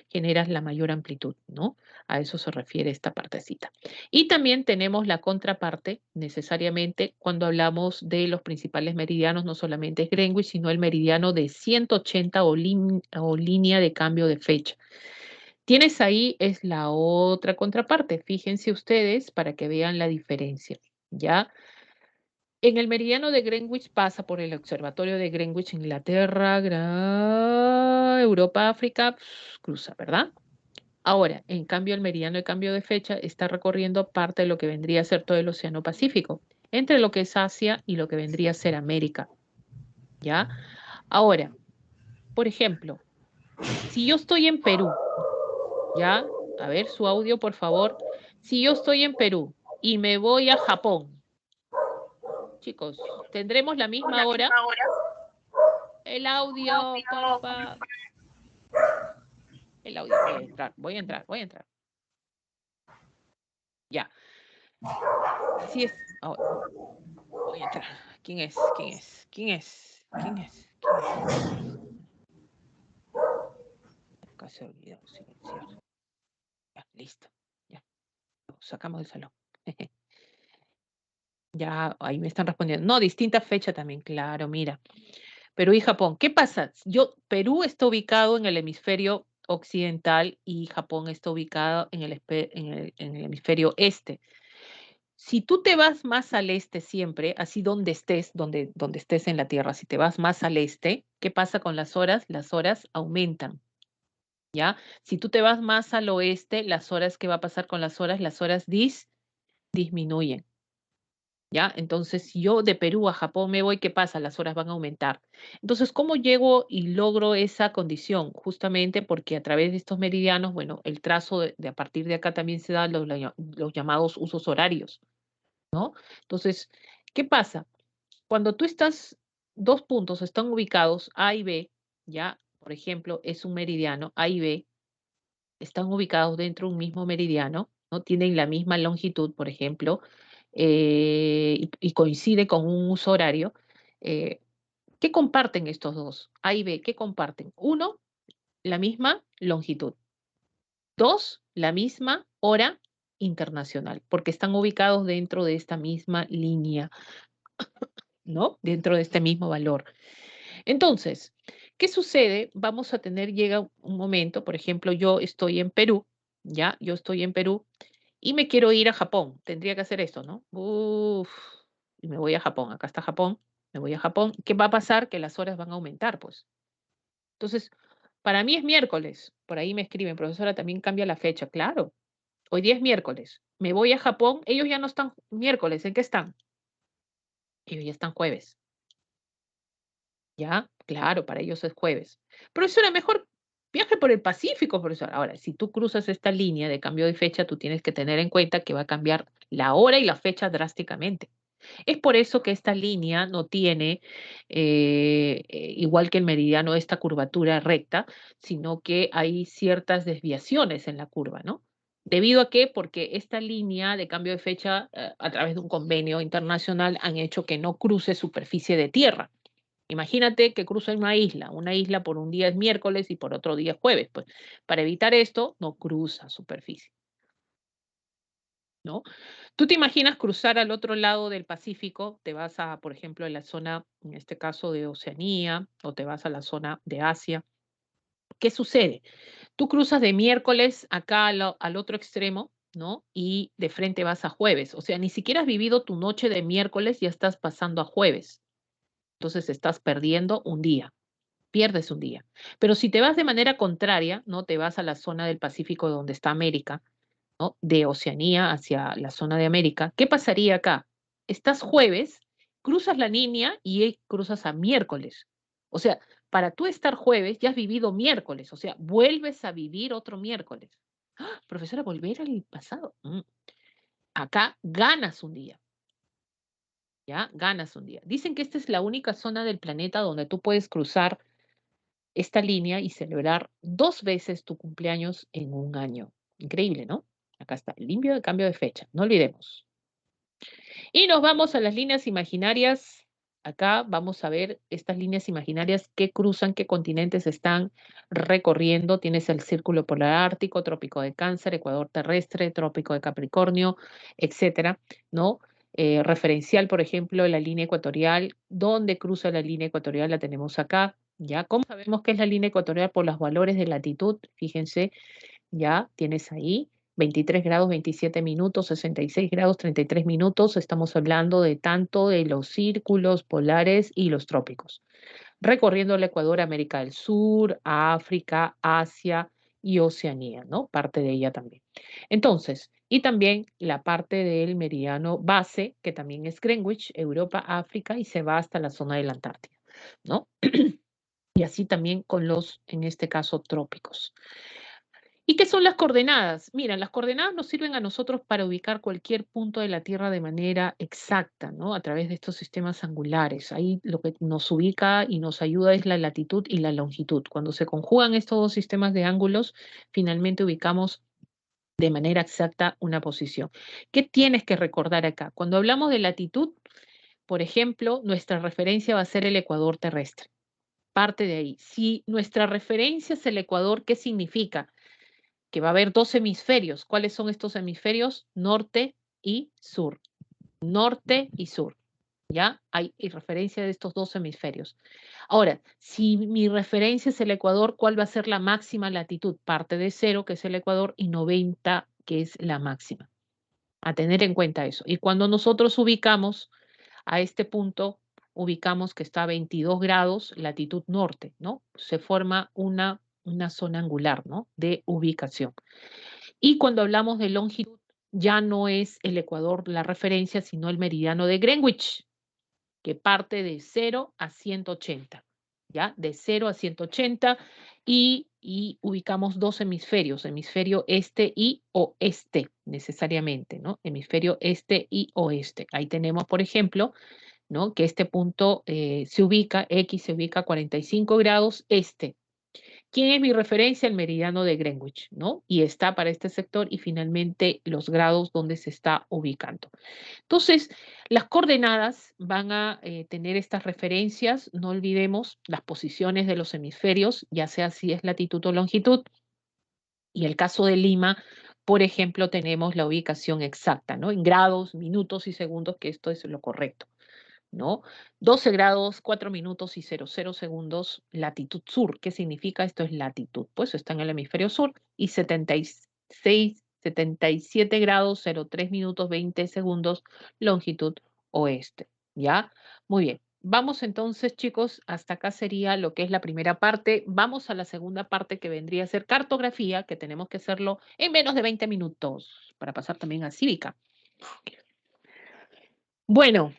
generas la mayor amplitud, ¿no? A eso se refiere esta partecita. Y también tenemos la contraparte, necesariamente, cuando hablamos de los principales meridianos, no solamente es Greenwich, sino el meridiano de 180 o línea de cambio de fecha. Tienes ahí, es la otra contraparte. Fíjense ustedes para que vean la diferencia, ¿ya? En el meridiano de Greenwich pasa por el observatorio de Greenwich, Inglaterra, Europa, África, cruza, ¿verdad? Ahora, en cambio, el meridiano de cambio de fecha está recorriendo parte de lo que vendría a ser todo el Océano Pacífico, entre lo que es Asia y lo que vendría a ser América, ¿ya? Ahora, por ejemplo, si yo estoy en Perú, ¿ya? A ver, su audio, por favor. Si yo estoy en Perú y me voy a Japón, chicos, ¿tendremos la misma hora? El audio, porfa. El audio. Voy a entrar. Ya. Así es. Voy a entrar. ¿Quién es? Acá se olvidó silenciar. Ya, listo. Ya. Lo sacamos del salón. Ya, ahí me están respondiendo. No, distinta fecha también, claro, mira. Perú y Japón. ¿Qué pasa? Perú está ubicado en el hemisferio occidental y Japón está ubicado en el hemisferio este. Si tú te vas más al este siempre, así donde estés en la Tierra, si te vas más al este, ¿qué pasa con las horas? Las horas aumentan, ¿ya? Si tú te vas más al oeste, ¿qué va a pasar con las horas? Las horas disminuyen. ¿Ya? Entonces, si yo de Perú a Japón me voy, ¿qué pasa? Las horas van a aumentar. Entonces, ¿cómo llego y logro esa condición? Justamente porque a través de estos meridianos, bueno, el trazo de a partir de acá también se dan los llamados usos horarios, ¿no? Entonces, ¿qué pasa? Cuando dos puntos están ubicados, A y B, ¿ya? Por ejemplo, es un meridiano, A y B, están ubicados dentro de un mismo meridiano, ¿no? Tienen la misma longitud, por ejemplo, y coincide con un uso horario. eh, ¿Qué comparten estos dos? A y B, ¿qué comparten? Uno, la misma longitud. Dos, la misma hora internacional, porque están ubicados dentro de esta misma línea, ¿no? Dentro de este mismo valor. Entonces, ¿qué sucede? Llega un momento, por ejemplo, yo estoy en Perú, ¿ya? Yo estoy en Perú y me quiero ir a Japón. Tendría que hacer esto, ¿no? Uf, y me voy a Japón. Acá está Japón, me voy a Japón. ¿Qué va a pasar? Que las horas van a aumentar, pues. Entonces, para mí es miércoles. Por ahí me escriben, profesora, también cambia la fecha. Claro, hoy día es miércoles. Me voy a Japón, ellos ya no están miércoles. ¿En qué están? Ellos ya están jueves. ¿Ya? Claro, para ellos es jueves. Profesora, mejor viaje por el Pacífico, profesora. Ahora, si tú cruzas esta línea de cambio de fecha, tú tienes que tener en cuenta que va a cambiar la hora y la fecha drásticamente. Es por eso que esta línea no tiene, igual que el meridiano, esta curvatura recta, sino que hay ciertas desviaciones en la curva, ¿no? ¿Debido a qué? Porque esta línea de cambio de fecha, a través de un convenio internacional, han hecho que no cruce superficie de tierra. Imagínate que cruza una isla por un día es miércoles y por otro día es jueves. Pues para evitar esto, no cruza superficie, ¿no? Tú te imaginas cruzar al otro lado del Pacífico, te vas a, por ejemplo, a la zona, en este caso, de Oceanía, o te vas a la zona de Asia. ¿Qué sucede? Tú cruzas de miércoles acá al otro extremo, ¿no? Y de frente vas a jueves. O sea, ni siquiera has vivido tu noche de miércoles y ya estás pasando a jueves. Entonces estás perdiendo un día, pierdes un día. Pero si te vas de manera contraria, ¿no? Te vas a la zona del Pacífico donde está América, ¿no? De Oceanía hacia la zona de América, ¿qué pasaría acá? Estás jueves, cruzas la línea y cruzas a miércoles. O sea, para tú estar jueves ya has vivido miércoles, o sea, vuelves a vivir otro miércoles. ¡Ah! Profesora, volver al pasado. Acá ganas un día, ¿ya? Ganas un día. Dicen que esta es la única zona del planeta donde tú puedes cruzar esta línea y celebrar 2 veces tu cumpleaños en un año. Increíble, ¿no? Acá está, limpio de cambio de fecha, no olvidemos. Y nos vamos a las líneas imaginarias. Acá vamos a ver estas líneas imaginarias que cruzan, qué continentes están recorriendo. Tienes el Círculo Polar Ártico, Trópico de Cáncer, Ecuador Terrestre, Trópico de Capricornio, etcétera, ¿no? Referencial, por ejemplo, la línea ecuatorial. ¿Dónde cruza la línea ecuatorial? La tenemos acá, ¿ya? ¿Cómo sabemos que es la línea ecuatorial? Por los valores de latitud. Fíjense, ya tienes ahí 23 grados 27 minutos, 66 grados 33 minutos. Estamos hablando de tanto de los círculos polares y los trópicos, recorriendo el Ecuador, América del Sur, África, Asia y Oceanía, ¿no? Parte de ella también. Entonces, y también la parte del meridiano base, que también es Greenwich, Europa, África, y se va hasta la zona de la Antártida, ¿no? Y así también con los, en este caso, trópicos. ¿Y qué son las coordenadas? Mira, las coordenadas nos sirven a nosotros para ubicar cualquier punto de la Tierra de manera exacta, ¿no? A través de estos sistemas angulares. Ahí lo que nos ubica y nos ayuda es la latitud y la longitud. Cuando se conjugan estos dos sistemas de ángulos, finalmente ubicamos de manera exacta una posición. ¿Qué tienes que recordar acá? Cuando hablamos de latitud, por ejemplo, nuestra referencia va a ser el ecuador terrestre. Parte de ahí. Si nuestra referencia es el ecuador, ¿qué significa? Que va a haber 2 hemisferios. ¿Cuáles son estos hemisferios? Norte y sur. Norte y sur. ¿Ya? Hay referencia de estos 2 hemisferios. Ahora, si mi referencia es el Ecuador, ¿cuál va a ser la máxima latitud? Parte de 0, que es el Ecuador, y 90, que es la máxima. A tener en cuenta eso. Y cuando nosotros ubicamos a este punto, ubicamos que está a 22 grados latitud norte, ¿no? Se forma una zona angular, ¿no? De ubicación. Y cuando hablamos de longitud, ya no es el Ecuador la referencia, sino el meridiano de Greenwich, que parte de 0 a 180, ¿ya? De 0 a 180 y ubicamos 2 hemisferios, hemisferio este y oeste, necesariamente, ¿no? Hemisferio este y oeste. Ahí tenemos, por ejemplo, ¿no? Que este punto se ubica, X se ubica a 45 grados este. ¿Quién es mi referencia? El meridiano de Greenwich, ¿no? Y está para este sector y finalmente los grados donde se está ubicando. Entonces, las coordenadas van a tener estas referencias, no olvidemos las posiciones de los hemisferios, ya sea si es latitud o longitud. Y el caso de Lima, por ejemplo, tenemos la ubicación exacta, ¿no? En grados, minutos y segundos, que esto es lo correcto, ¿no? 12 grados, 4 minutos y 00 segundos, latitud sur. ¿Qué significa? Esto es latitud, pues está en el hemisferio sur, y 77 grados, 03 minutos, 20 segundos, longitud oeste, ¿ya? Muy bien. Vamos entonces, chicos, hasta acá sería lo que es la primera parte. Vamos a la segunda parte que vendría a ser cartografía, que tenemos que hacerlo en menos de 20 minutos para pasar también a cívica. Bueno,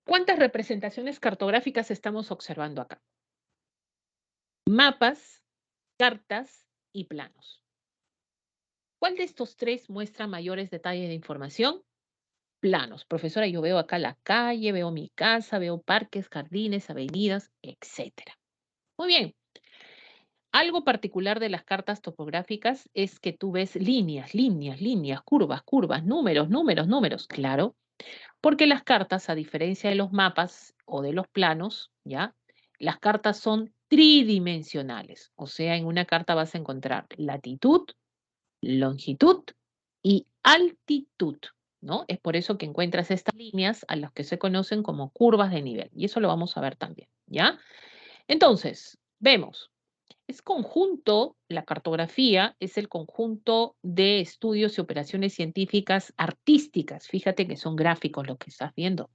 ¿cuántas representaciones cartográficas estamos observando acá? Mapas, cartas y planos. ¿Cuál de estos 3 muestra mayores detalles de información? Planos. Profesora, yo veo acá la calle, veo mi casa, veo parques, jardines, avenidas, etc. Muy bien. Algo particular de las cartas topográficas es que tú ves líneas, líneas, líneas, curvas, curvas, números, números, números. Claro, porque las cartas, a diferencia de los mapas o de los planos, ¿ya? Las cartas son tridimensionales. O sea, en una carta vas a encontrar latitud, longitud y altitud, ¿no? Es por eso que encuentras estas líneas a las que se conocen como curvas de nivel. Y eso lo vamos a ver también, ¿ya? Entonces, vemos. Es conjunto, la cartografía es el conjunto de estudios y operaciones científicas artísticas. Fíjate que son gráficos lo que estás viendo.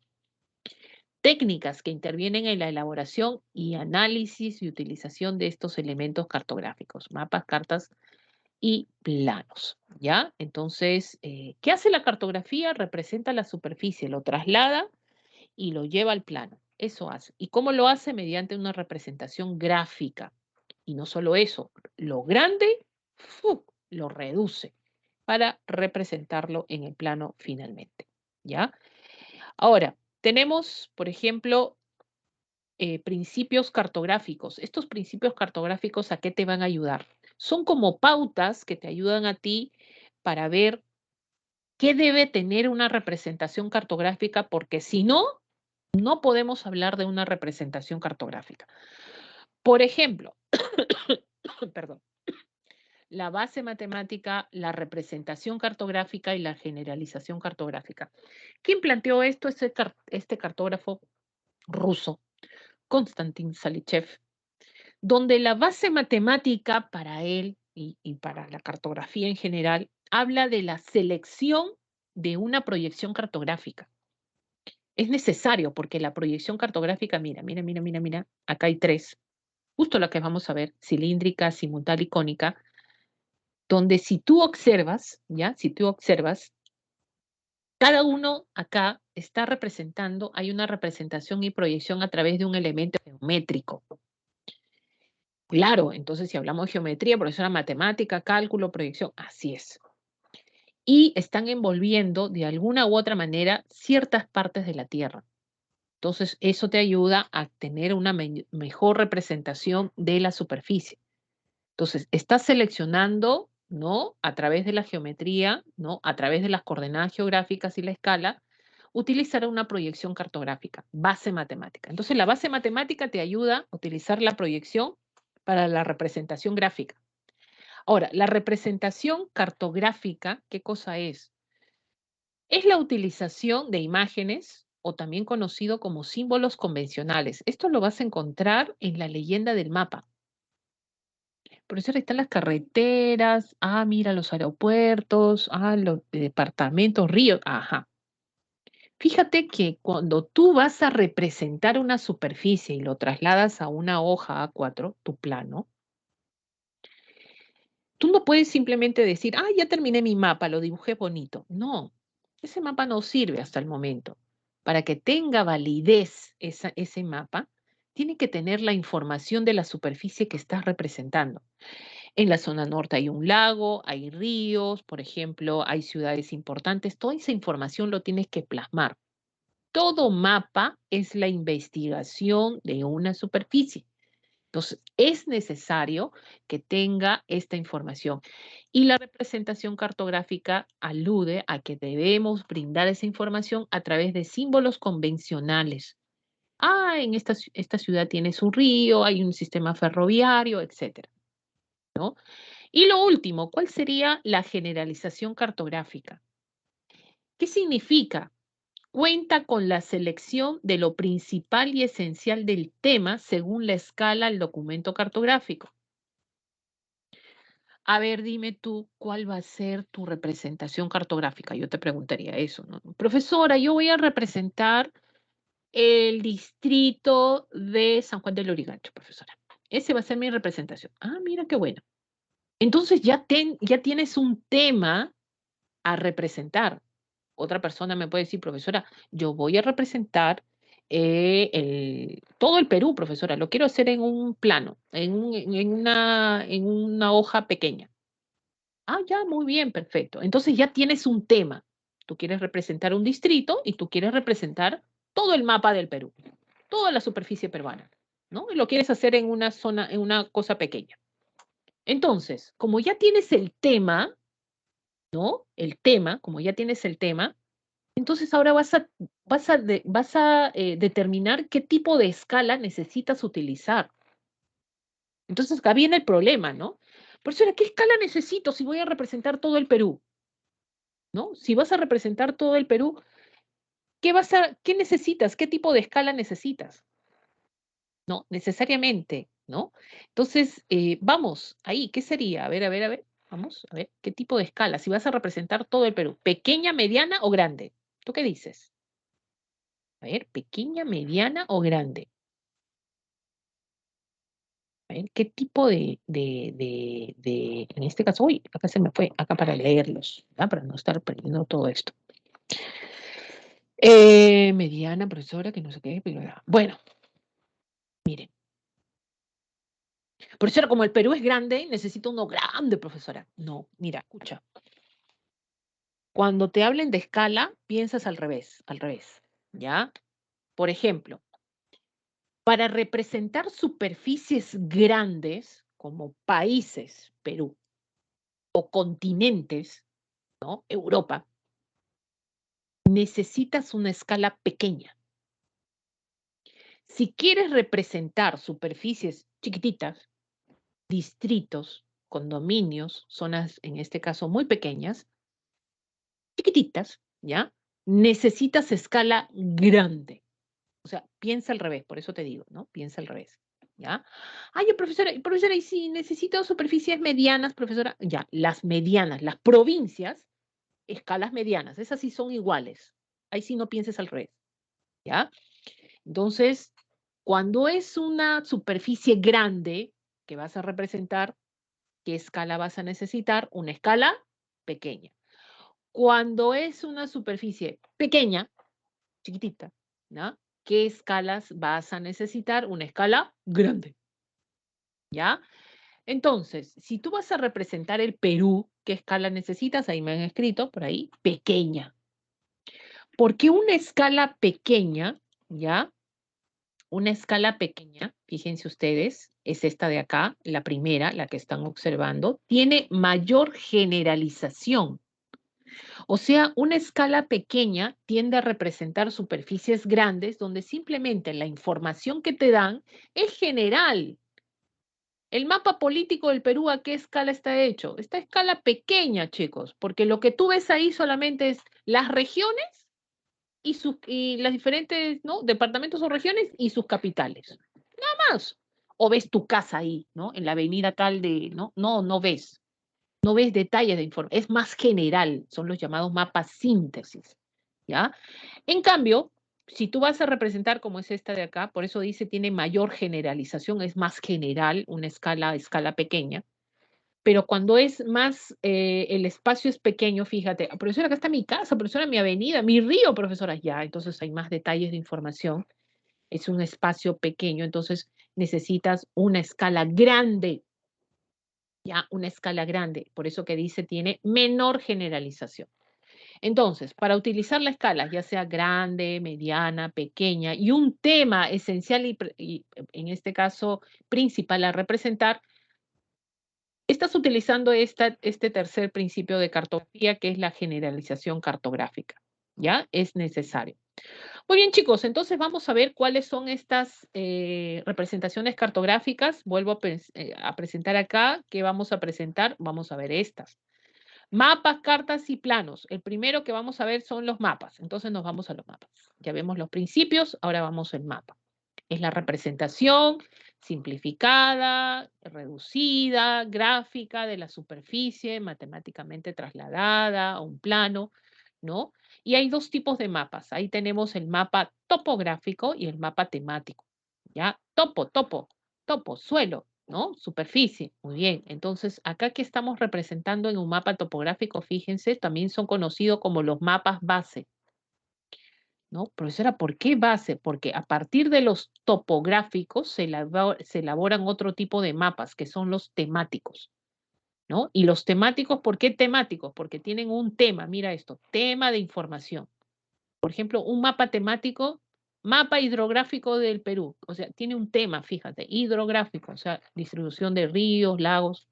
técnicas que intervienen en la elaboración y análisis y utilización de estos elementos cartográficos, mapas, cartas y planos, ¿ya? Entonces, ¿qué hace la cartografía? Representa la superficie, lo traslada y lo lleva al plano. Eso hace. ¿Y cómo lo hace? Mediante una representación gráfica. Y no solo eso, lo grande lo reduce para representarlo en el plano finalmente, ¿ya? Ahora, tenemos, por ejemplo, principios cartográficos. Estos principios cartográficos, ¿a qué te van a ayudar? Son como pautas que te ayudan a ti para ver qué debe tener una representación cartográfica, porque si no, no podemos hablar de una representación cartográfica. Por ejemplo, perdón, la base matemática, la representación cartográfica y la generalización cartográfica. ¿Quién planteó esto? Este cartógrafo ruso, Konstantin Salichev, donde la base matemática para él y para la cartografía en general habla de la selección de una proyección cartográfica. Es necesario porque la proyección cartográfica, mira, acá hay tres, justo la que vamos a ver, cilíndrica, simultánea y cónica, donde si tú observas, ¿ya? Si tú observas, cada uno acá está representando, hay una representación y proyección a través de un elemento geométrico. Claro, entonces si hablamos de geometría, profesora, matemática, cálculo, proyección, así es. Y están envolviendo de alguna u otra manera ciertas partes de la Tierra. Entonces, eso te ayuda a tener una mejor representación de la superficie. Entonces, estás seleccionando, ¿no? A través de la geometría, ¿no? A través de las coordenadas geográficas y la escala, utilizar una proyección cartográfica, base matemática. Entonces, la base matemática te ayuda a utilizar la proyección para la representación gráfica. Ahora, la representación cartográfica, ¿qué cosa es? Es la utilización de imágenes o también conocido como símbolos convencionales. Esto lo vas a encontrar en la leyenda del mapa. Por eso están las carreteras, mira los aeropuertos, los departamentos, ríos, ajá. Fíjate que cuando tú vas a representar una superficie y lo trasladas a una hoja A4, tu plano, tú no puedes simplemente decir, ya terminé mi mapa, lo dibujé bonito. No, ese mapa no sirve hasta el momento. Para que tenga validez ese mapa, tiene que tener la información de la superficie que estás representando. En la zona norte hay un lago, hay ríos, por ejemplo, hay ciudades importantes. Toda esa información lo tienes que plasmar. Todo mapa es la investigación de una superficie. Entonces, es necesario que tenga esta información. Y la representación cartográfica alude a que debemos brindar esa información a través de símbolos convencionales. En esta ciudad tiene su río, hay un sistema ferroviario, etcétera, ¿no? Y lo último, ¿cuál sería la generalización cartográfica? ¿Qué significa? Cuenta con la selección de lo principal y esencial del tema según la escala del documento cartográfico. A ver, dime tú, ¿cuál va a ser tu representación cartográfica? Yo te preguntaría eso, ¿no? Profesora, yo voy a representar el distrito de San Juan del Lurigancho, profesora. Ese va a ser mi representación. Mira qué bueno. Entonces ya tienes un tema a representar. Otra persona me puede decir, profesora, yo voy a representar todo el Perú, profesora, lo quiero hacer en un plano, en una hoja pequeña. Ya, muy bien, perfecto. Entonces ya tienes un tema. Tú quieres representar un distrito y tú quieres representar todo el mapa del Perú, toda la superficie peruana, ¿no? Y lo quieres hacer en una zona, en una cosa pequeña. Entonces, como ya tienes el tema, ¿no? El tema, como ya tienes el tema, entonces ahora vas a determinar qué tipo de escala necesitas utilizar. Entonces acá viene el problema, ¿no? Profesora, ¿qué escala necesito si voy a representar todo el Perú? ¿No? Si vas a representar todo el Perú, ¿qué necesitas? ¿Qué tipo de escala necesitas? No, necesariamente, ¿no? Entonces, vamos, ahí, ¿qué sería? A ver, vamos, a ver, ¿qué tipo de escala? Si vas a representar todo el Perú, ¿pequeña, mediana o grande? ¿Tú qué dices? A ver, pequeña, mediana o grande. A ver, ¿qué tipo en este caso, uy, acá se me fue, acá para leerlos, ¿ya? Para no estar perdiendo todo esto. Mediana, profesora, que no sé qué, pero bueno, miren. Profesora, como el Perú es grande, necesito uno grande, profesora. No, mira, escucha. Cuando te hablen de escala, piensas al revés, ¿ya? Por ejemplo, para representar superficies grandes, como países, Perú, o continentes, ¿no? Europa, necesitas una escala pequeña. Si quieres representar superficies chiquititas, distritos, condominios, zonas, en este caso, muy pequeñas, chiquititas, ¿ya? Necesitas escala grande. O sea, piensa al revés, por eso te digo, ¿no? Piensa al revés, ¿ya? Ay, profesora, y si necesito superficies medianas, profesora, ya, las medianas, las provincias, escalas medianas, esas sí son iguales. Ahí sí no pienses al revés, ¿ya? Entonces, cuando es una superficie grande que vas a representar, ¿qué escala vas a necesitar? Una escala pequeña. Cuando es una superficie pequeña, chiquitita, ¿no? ¿Qué escalas vas a necesitar? Una escala grande, ¿ya? Entonces, si tú vas a representar el Perú, ¿qué escala necesitas? Ahí me han escrito por ahí, pequeña. Porque una escala pequeña, ¿ya? Una escala pequeña, fíjense ustedes, es esta de acá, la primera, la que están observando, tiene mayor generalización. O sea, una escala pequeña tiende a representar superficies grandes donde simplemente la información que te dan es general. El mapa político del Perú, ¿a qué escala está hecho? Está a escala pequeña, chicos, porque lo que tú ves ahí solamente es las regiones y las diferentes, ¿no? Departamentos o regiones y sus capitales. Nada más. O ves tu casa ahí, ¿no? En la avenida tal de, ¿no? No ves. No ves detalles de información, es más general, son los llamados mapas síntesis, ¿ya? En cambio, si tú vas a representar como es esta de acá, por eso dice tiene mayor generalización, es más general, una escala pequeña, pero cuando es más, el espacio es pequeño, fíjate, profesora, acá está mi casa, profesora, mi avenida, mi río, profesora, ya, entonces hay más detalles de información, es un espacio pequeño, entonces necesitas una escala grande, ya una escala grande, por eso que dice tiene menor generalización. Entonces, para utilizar la escala, ya sea grande, mediana, pequeña, y un tema esencial y en este caso principal a representar, estás utilizando este tercer principio de cartografía, que es la generalización cartográfica. ¿Ya? Es necesario. Muy bien, chicos, entonces vamos a ver cuáles son estas representaciones cartográficas. Vuelvo a presentar acá. ¿Qué vamos a presentar? Vamos a ver estas. Mapas, cartas y planos. El primero que vamos a ver son los mapas. Entonces nos vamos a los mapas. Ya vemos los principios, ahora vamos al mapa. Es la representación simplificada, reducida, gráfica de la superficie, matemáticamente trasladada a un plano, ¿no? Y hay dos tipos de mapas. Ahí tenemos el mapa topográfico y el mapa temático. ¿Ya? Topo, suelo, ¿no? Superficie. Muy bien. Entonces, acá que estamos representando en un mapa topográfico, fíjense, también son conocidos como los mapas base. ¿No? Profesora, ¿por qué base? Porque a partir de los topográficos se elaboran otro tipo de mapas, que son los temáticos. ¿No? Y los temáticos, ¿por qué temáticos? Porque tienen un tema, mira esto, tema de información. Por ejemplo, un mapa temático, mapa hidrográfico del Perú, o sea, tiene un tema, fíjate, hidrográfico, o sea, distribución de ríos, lagos,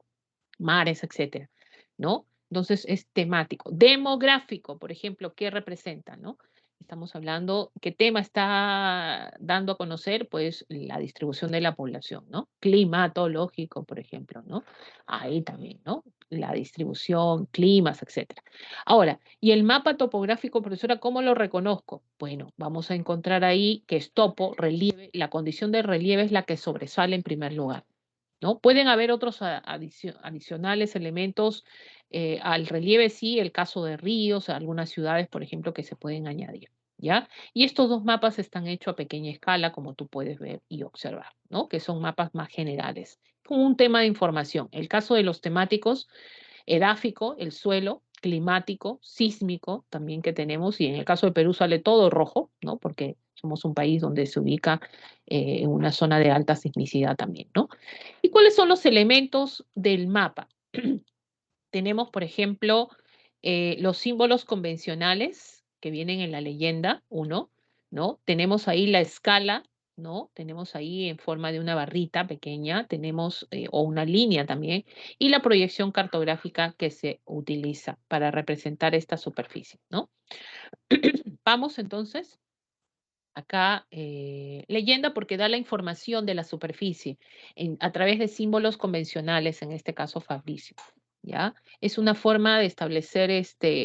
mares, etcétera, ¿no? Entonces es temático. Demográfico, por ejemplo, ¿qué representa, no? Estamos hablando, ¿qué tema está dando a conocer? Pues la distribución de la población, ¿no? Climatológico, por ejemplo, ¿no? Ahí también, ¿no? La distribución, climas, etcétera. Ahora, ¿y el mapa topográfico, profesora, cómo lo reconozco? Bueno, vamos a encontrar ahí que es topo, relieve, la condición de relieve es la que sobresale en primer lugar. ¿No? Pueden haber otros adicionales elementos al relieve, sí, el caso de ríos, algunas ciudades, por ejemplo, que se pueden añadir. ¿ya? Y estos dos mapas están hechos a pequeña escala, como tú puedes ver y observar, ¿no? Que son mapas más generales, con un tema de información. El caso de los temáticos, edáfico, el suelo, climático, sísmico también que tenemos, y en el caso de Perú sale todo rojo, ¿no? Porque somos un país donde se ubica en una zona de alta sismicidad también, ¿no? ¿Y cuáles son los elementos del mapa? Tenemos, por ejemplo, los símbolos convencionales que vienen en la leyenda, uno, ¿no? Tenemos ahí la escala, ¿no? Tenemos ahí en forma de una barrita pequeña, tenemos, o una línea también, y la proyección cartográfica que se utiliza para representar esta superficie, ¿no? Vamos entonces. Acá, leyenda porque da la información de la superficie a través de símbolos convencionales, en este caso Fabricio, ¿ya? Es una forma de establecer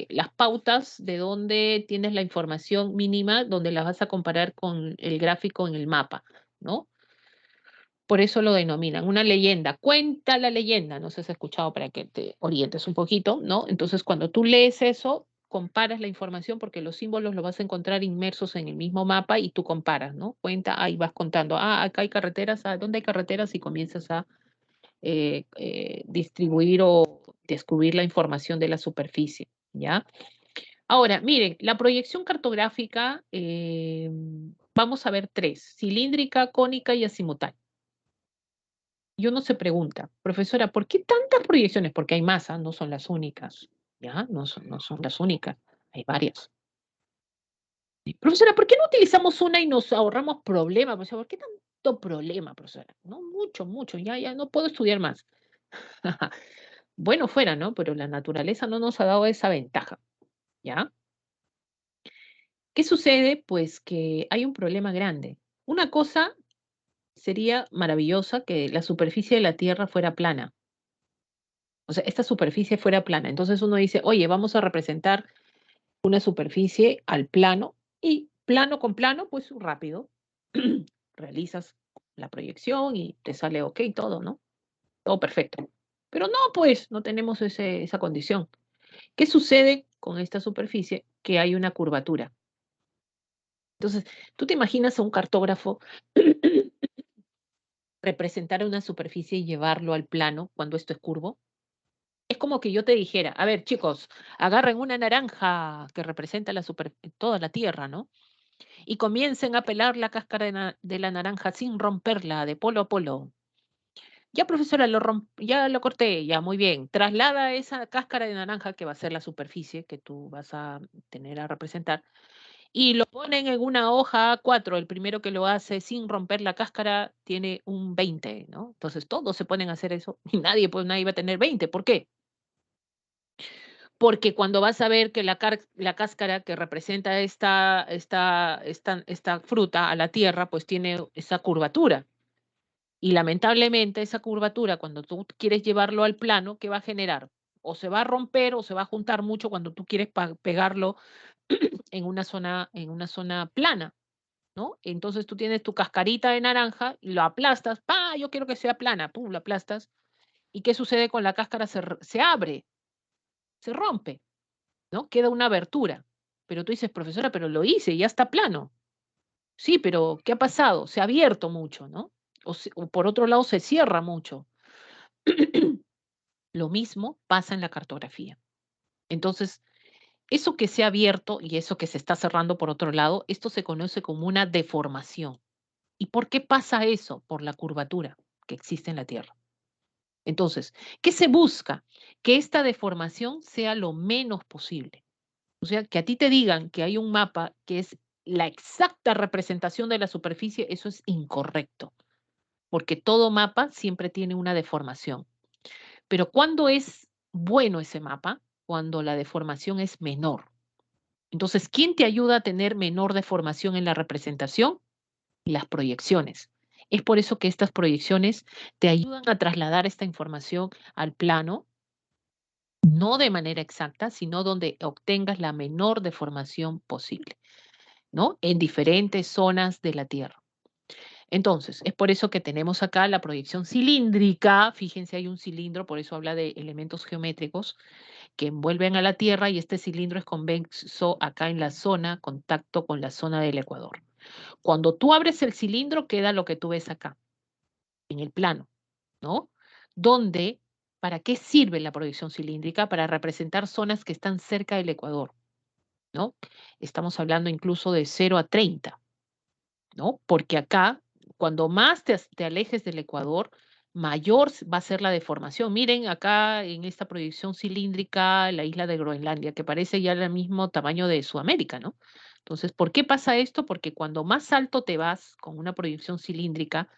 las pautas de dónde tienes la información mínima, donde la vas a comparar con el gráfico en el mapa, ¿no? Por eso lo denominan una leyenda. Cuenta la leyenda, no sé si has escuchado para que te orientes un poquito, ¿no? Entonces, cuando tú lees eso, comparas la información porque los símbolos los vas a encontrar inmersos en el mismo mapa y tú comparas, ¿no? Cuenta, ahí vas contando, acá hay carreteras, ¿dónde hay carreteras? Y comienzas a distribuir o descubrir la información de la superficie, ¿ya? Ahora, miren, la proyección cartográfica, vamos a ver tres: cilíndrica, cónica y azimutal. Y uno se pregunta, profesora, ¿por qué tantas proyecciones? Porque hay más, no son las únicas, ¿ya? No son las únicas, hay varias. Profesora, ¿por qué no utilizamos una y nos ahorramos problemas? Profesora, ¿por qué tanto problema, profesora? No, mucho, mucho, ya no puedo estudiar más. Bueno, fuera, ¿no? Pero la naturaleza no nos ha dado esa ventaja, ¿ya? ¿Qué sucede? Pues que hay un problema grande. Una cosa sería maravillosa que la superficie de la Tierra fuera plana. O sea, esta superficie fuera plana. Entonces uno dice, oye, vamos a representar una superficie al plano y plano con plano, pues rápido. Realizas la proyección y te sale ok todo, ¿no? Todo perfecto. Pero no, pues no tenemos esa condición. ¿Qué sucede con esta superficie? Que hay una curvatura. Entonces, ¿tú te imaginas a un cartógrafo representar una superficie y llevarlo al plano cuando esto es curvo? Es como que yo te dijera, a ver, chicos, agarren una naranja que representa toda la tierra, ¿no? Y comiencen a pelar la cáscara de la naranja sin romperla de polo a polo. Ya, profesora, ya lo corté, ya, muy bien. Traslada esa cáscara de naranja, que va a ser la superficie que tú vas a tener a representar, y lo ponen en una hoja A4. El primero que lo hace sin romper la cáscara tiene un 20, ¿no? Entonces todos se ponen a hacer eso y nadie va a tener 20. ¿Por qué? Porque cuando vas a ver que la cáscara que representa esta fruta a la tierra, pues tiene esa curvatura. Y lamentablemente esa curvatura, cuando tú quieres llevarlo al plano, ¿qué va a generar? O se va a romper o se va a juntar mucho cuando tú quieres pegarlo en una zona plana, ¿no? Entonces tú tienes tu cascarita de naranja, lo aplastas, ¡pa! Yo quiero que sea plana, ¡pum! Lo aplastas. ¿Y qué sucede con la cáscara? Se abre, se rompe, ¿no? Queda una abertura. Pero tú dices, profesora, pero lo hice, ya está plano. Sí, pero ¿qué ha pasado? Se ha abierto mucho, ¿no? O por otro lado se cierra mucho. Lo mismo pasa en la cartografía. Entonces, eso que se ha abierto y eso que se está cerrando por otro lado, esto se conoce como una deformación. ¿Y por qué pasa eso? Por la curvatura que existe en la Tierra. Entonces, ¿qué se busca? Que esta deformación sea lo menos posible. O sea, que a ti te digan que hay un mapa que es la exacta representación de la superficie, eso es incorrecto, porque todo mapa siempre tiene una deformación. Pero ¿cuándo es bueno ese mapa? Cuando la deformación es menor. Entonces, ¿quién te ayuda a tener menor deformación en la representación? Las proyecciones. Es por eso que estas proyecciones te ayudan a trasladar esta información al plano, no de manera exacta, sino donde obtengas la menor deformación posible, ¿no? En diferentes zonas de la Tierra. Entonces, es por eso que tenemos acá la proyección cilíndrica. Fíjense, hay un cilindro, por eso habla de elementos geométricos, que envuelven a la Tierra y este cilindro es convexo acá en la zona, contacto con la zona del ecuador. Cuando tú abres el cilindro queda lo que tú ves acá, en el plano, ¿no? Donde, ¿para qué sirve la proyección cilíndrica? Para representar zonas que están cerca del ecuador, ¿no? Estamos hablando incluso de 0 a 30, ¿no? Porque acá, cuando más te alejes del ecuador, mayor va a ser la deformación. Miren acá en esta proyección cilíndrica la isla de Groenlandia, que parece ya el mismo tamaño de Sudamérica, ¿no? Entonces, ¿por qué pasa esto? Porque cuando más alto te vas con una proyección cilíndrica,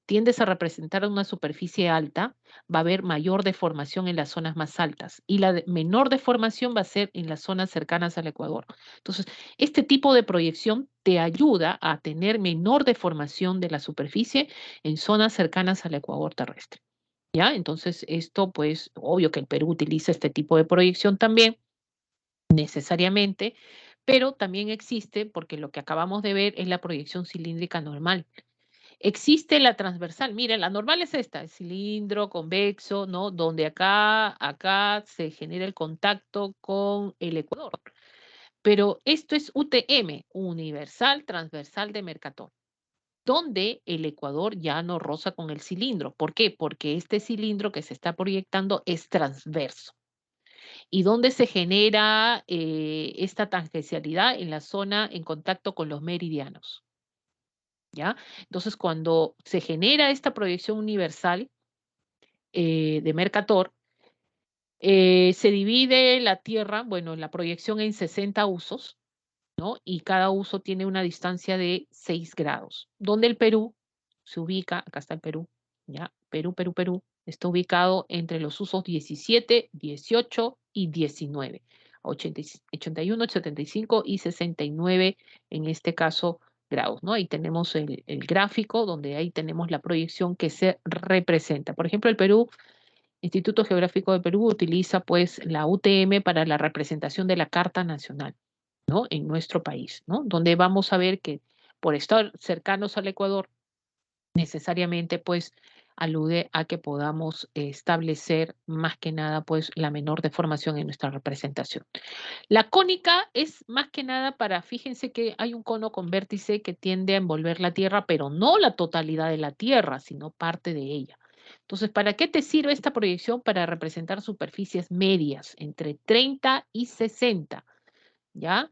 tiendes a representar una superficie alta, va a haber mayor deformación en las zonas más altas y la menor deformación va a ser en las zonas cercanas al ecuador. Entonces, este tipo de proyección te ayuda a tener menor deformación de la superficie en zonas cercanas al ecuador terrestre. ¿Ya? Entonces, esto pues, obvio que el Perú utiliza este tipo de proyección también, necesariamente, pero también existe, porque lo que acabamos de ver es la proyección cilíndrica normal. Existe la transversal. Miren, la normal es esta, el cilindro convexo, ¿no? Donde acá se genera el contacto con el ecuador. Pero esto es UTM, Universal Transversal de Mercator, donde el ecuador ya no roza con el cilindro. ¿Por qué? Porque este cilindro que se está proyectando es transverso. ¿Y dónde se genera esta tangencialidad? En la zona en contacto con los meridianos. ¿Ya? Entonces, cuando se genera esta proyección universal de Mercator, se divide la Tierra, bueno, la proyección en 60 usos, ¿no? Y cada uso tiene una distancia de 6 grados, donde el Perú se ubica, acá está el Perú, ¿ya? Perú, está ubicado entre los usos 17, 18 y 19, 81, 75 y 69 en este caso grados, ¿no? Ahí tenemos el gráfico donde ahí tenemos la proyección que se representa. Por ejemplo, el Perú, Instituto Geográfico de Perú, utiliza pues la UTM para la representación de la Carta Nacional, ¿no? En nuestro país, ¿no? Donde vamos a ver que por estar cercanos al Ecuador, necesariamente pues alude a que podamos establecer más que nada pues la menor deformación en nuestra representación. La cónica es más que nada para, fíjense que hay un cono con vértice que tiende a envolver la Tierra, pero no la totalidad de la Tierra, sino parte de ella. Entonces, ¿para qué te sirve esta proyección? Para representar superficies medias, entre 30 y 60, ¿ya?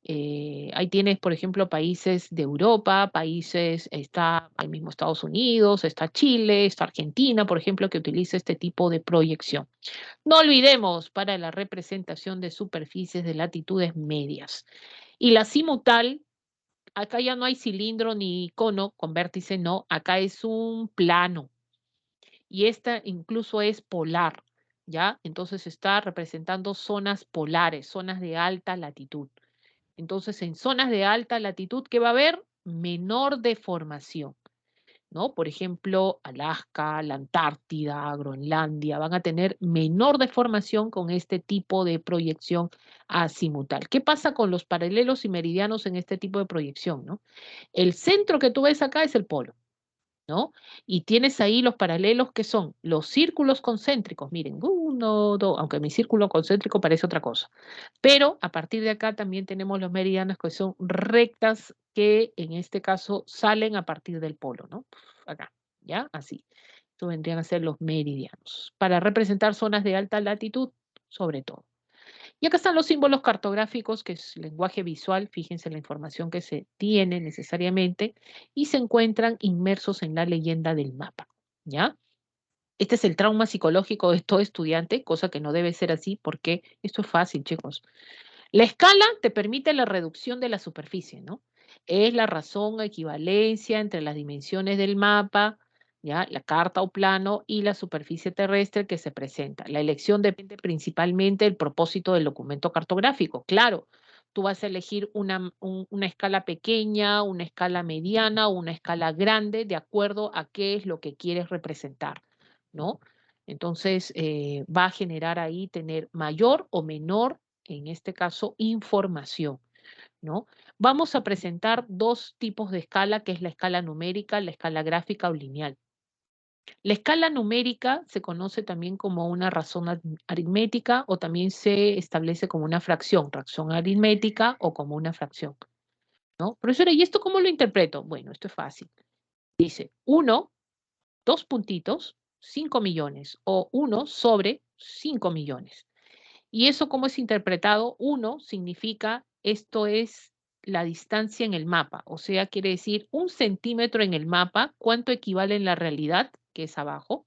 Ahí tienes, por ejemplo, países de Europa, países, está el mismo Estados Unidos, está Chile, está Argentina, por ejemplo, que utiliza este tipo de proyección. No olvidemos para la representación de superficies de latitudes medias. Y la cimutal, acá ya no hay cilindro ni cono con vértice, no, acá es un plano. Y esta incluso es polar, ¿ya? Entonces está representando zonas polares, zonas de alta latitud. Entonces, en zonas de alta latitud, ¿qué va a haber? Menor deformación, ¿no? Por ejemplo, Alaska, la Antártida, Groenlandia, van a tener menor deformación con este tipo de proyección azimutal. ¿Qué pasa con los paralelos y meridianos en este tipo de proyección, no? El centro que tú ves acá es el polo, ¿no? Y tienes ahí los paralelos que son los círculos concéntricos. Miren, uno, dos, aunque mi círculo concéntrico parece otra cosa. Pero a partir de acá también tenemos los meridianos que son rectas que en este caso salen a partir del polo, ¿no? Acá, ¿ya? Así. Estos vendrían a ser los meridianos. Para representar zonas de alta latitud, sobre todo. Y acá están los símbolos cartográficos, que es lenguaje visual, fíjense la información que se tiene necesariamente, y se encuentran inmersos en la leyenda del mapa, ¿ya? Este es el trauma psicológico de todo estudiante, cosa que no debe ser así, porque esto es fácil, chicos. La escala te permite la reducción de la superficie, ¿no? Es la razón o equivalencia entre las dimensiones del mapa, ¿ya? La carta o plano y la superficie terrestre que se presenta. La elección depende principalmente del propósito del documento cartográfico. Claro, tú vas a elegir una escala pequeña, una escala mediana o una escala grande de acuerdo a qué es lo que quieres representar, ¿no? Entonces, va a generar ahí tener mayor o menor, en este caso, información, ¿no? Vamos a presentar dos tipos de escala, que es la escala numérica, la escala gráfica o lineal. La escala numérica se conoce también como una razón aritmética o también se establece como una fracción aritmética o como una fracción, ¿no? Profesora, ¿y esto cómo lo interpreto? Bueno, esto es fácil. Dice 1, 2 puntitos, 5 millones o 1 sobre 5 millones. ¿Y eso cómo es interpretado? 1 significa esto es la distancia en el mapa, o sea, quiere decir 1 centímetro en el mapa, ¿cuánto equivale en la realidad? Que es abajo.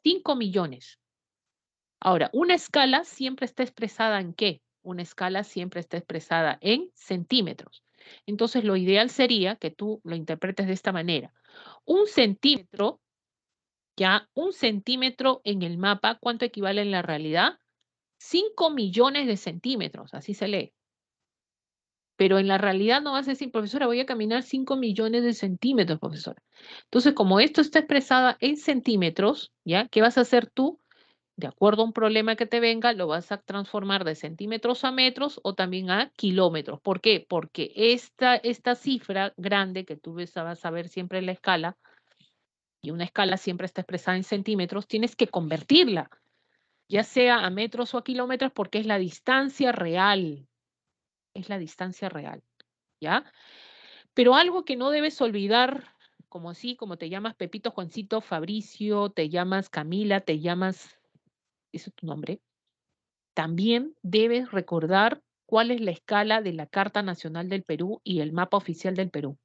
5 millones. Ahora, una escala siempre está expresada ¿en qué? Una escala siempre está expresada en centímetros. Entonces, lo ideal sería que tú lo interpretes de esta manera. 1 centímetro, ya, 1 centímetro en el mapa, ¿cuánto equivale en la realidad? 5 millones de centímetros, así se lee. Pero en la realidad no vas a decir, profesora, voy a caminar 5 millones de centímetros, profesora. Entonces, como esto está expresada en centímetros, ¿ya? ¿Qué vas a hacer tú? De acuerdo a un problema que te venga, lo vas a transformar de centímetros a metros o también a kilómetros. ¿Por qué? Porque esta cifra grande que tú vas a ver siempre en la escala, y una escala siempre está expresada en centímetros, tienes que convertirla, ya sea a metros o a kilómetros, porque es la distancia real. Es la distancia real, ¿ya? Pero algo que no debes olvidar, como así, como te llamas Pepito, Juancito, Fabricio, te llamas Camila, te llamas, ¿ese es tu nombre? También debes recordar cuál es la escala de la Carta Nacional del Perú y el mapa oficial del Perú.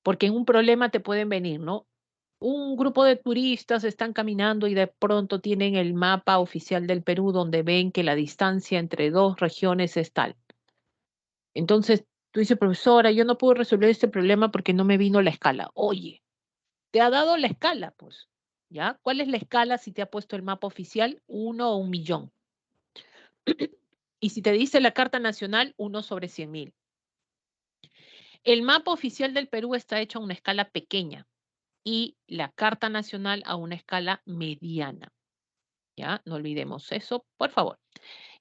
Porque en un problema te pueden venir, ¿no? Un grupo de turistas están caminando y de pronto tienen el mapa oficial del Perú donde ven que la distancia entre dos regiones es tal. Entonces, tú dices, profesora, yo no puedo resolver este problema porque no me vino la escala. Oye, te ha dado la escala, pues, ¿ya? ¿Cuál es la escala si te ha puesto el mapa oficial? 1 o 1 millón. Y si te dice la Carta Nacional, 1 sobre 100.000. El mapa oficial del Perú está hecho a una escala pequeña y la Carta Nacional a una escala mediana. ¿Ya? No olvidemos eso, por favor.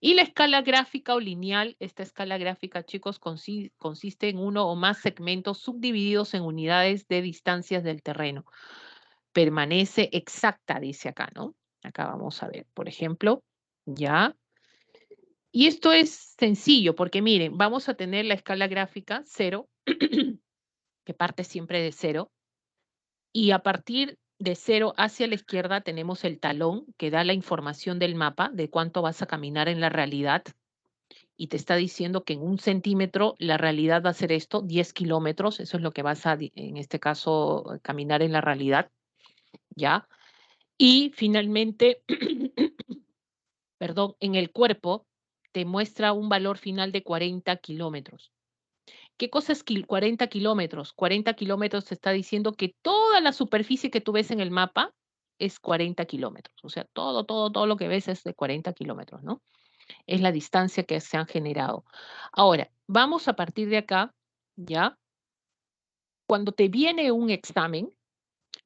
Y la escala gráfica o lineal, esta escala gráfica, chicos, consiste en uno o más segmentos subdivididos en unidades de distancias del terreno. Permanece exacta, dice acá, ¿no? Acá vamos a ver, por ejemplo, ya. Y esto es sencillo porque miren, vamos a tener la escala gráfica 0, que parte siempre de 0, y a partir de 0 hacia la izquierda tenemos el talón que da la información del mapa de cuánto vas a caminar en la realidad y te está diciendo que en 1 centímetro la realidad va a ser esto, 10 kilómetros, eso es lo que vas a, en este caso, caminar en la realidad, ¿ya? Y finalmente, perdón, en el cuerpo te muestra un valor final de 40 kilómetros. ¿Qué cosa es 40 kilómetros? 40 kilómetros te está diciendo que toda la superficie que tú ves en el mapa es 40 kilómetros. O sea, todo lo que ves es de 40 kilómetros, ¿no? Es la distancia que se han generado. Ahora, vamos a partir de acá, ¿ya? Cuando te viene un examen,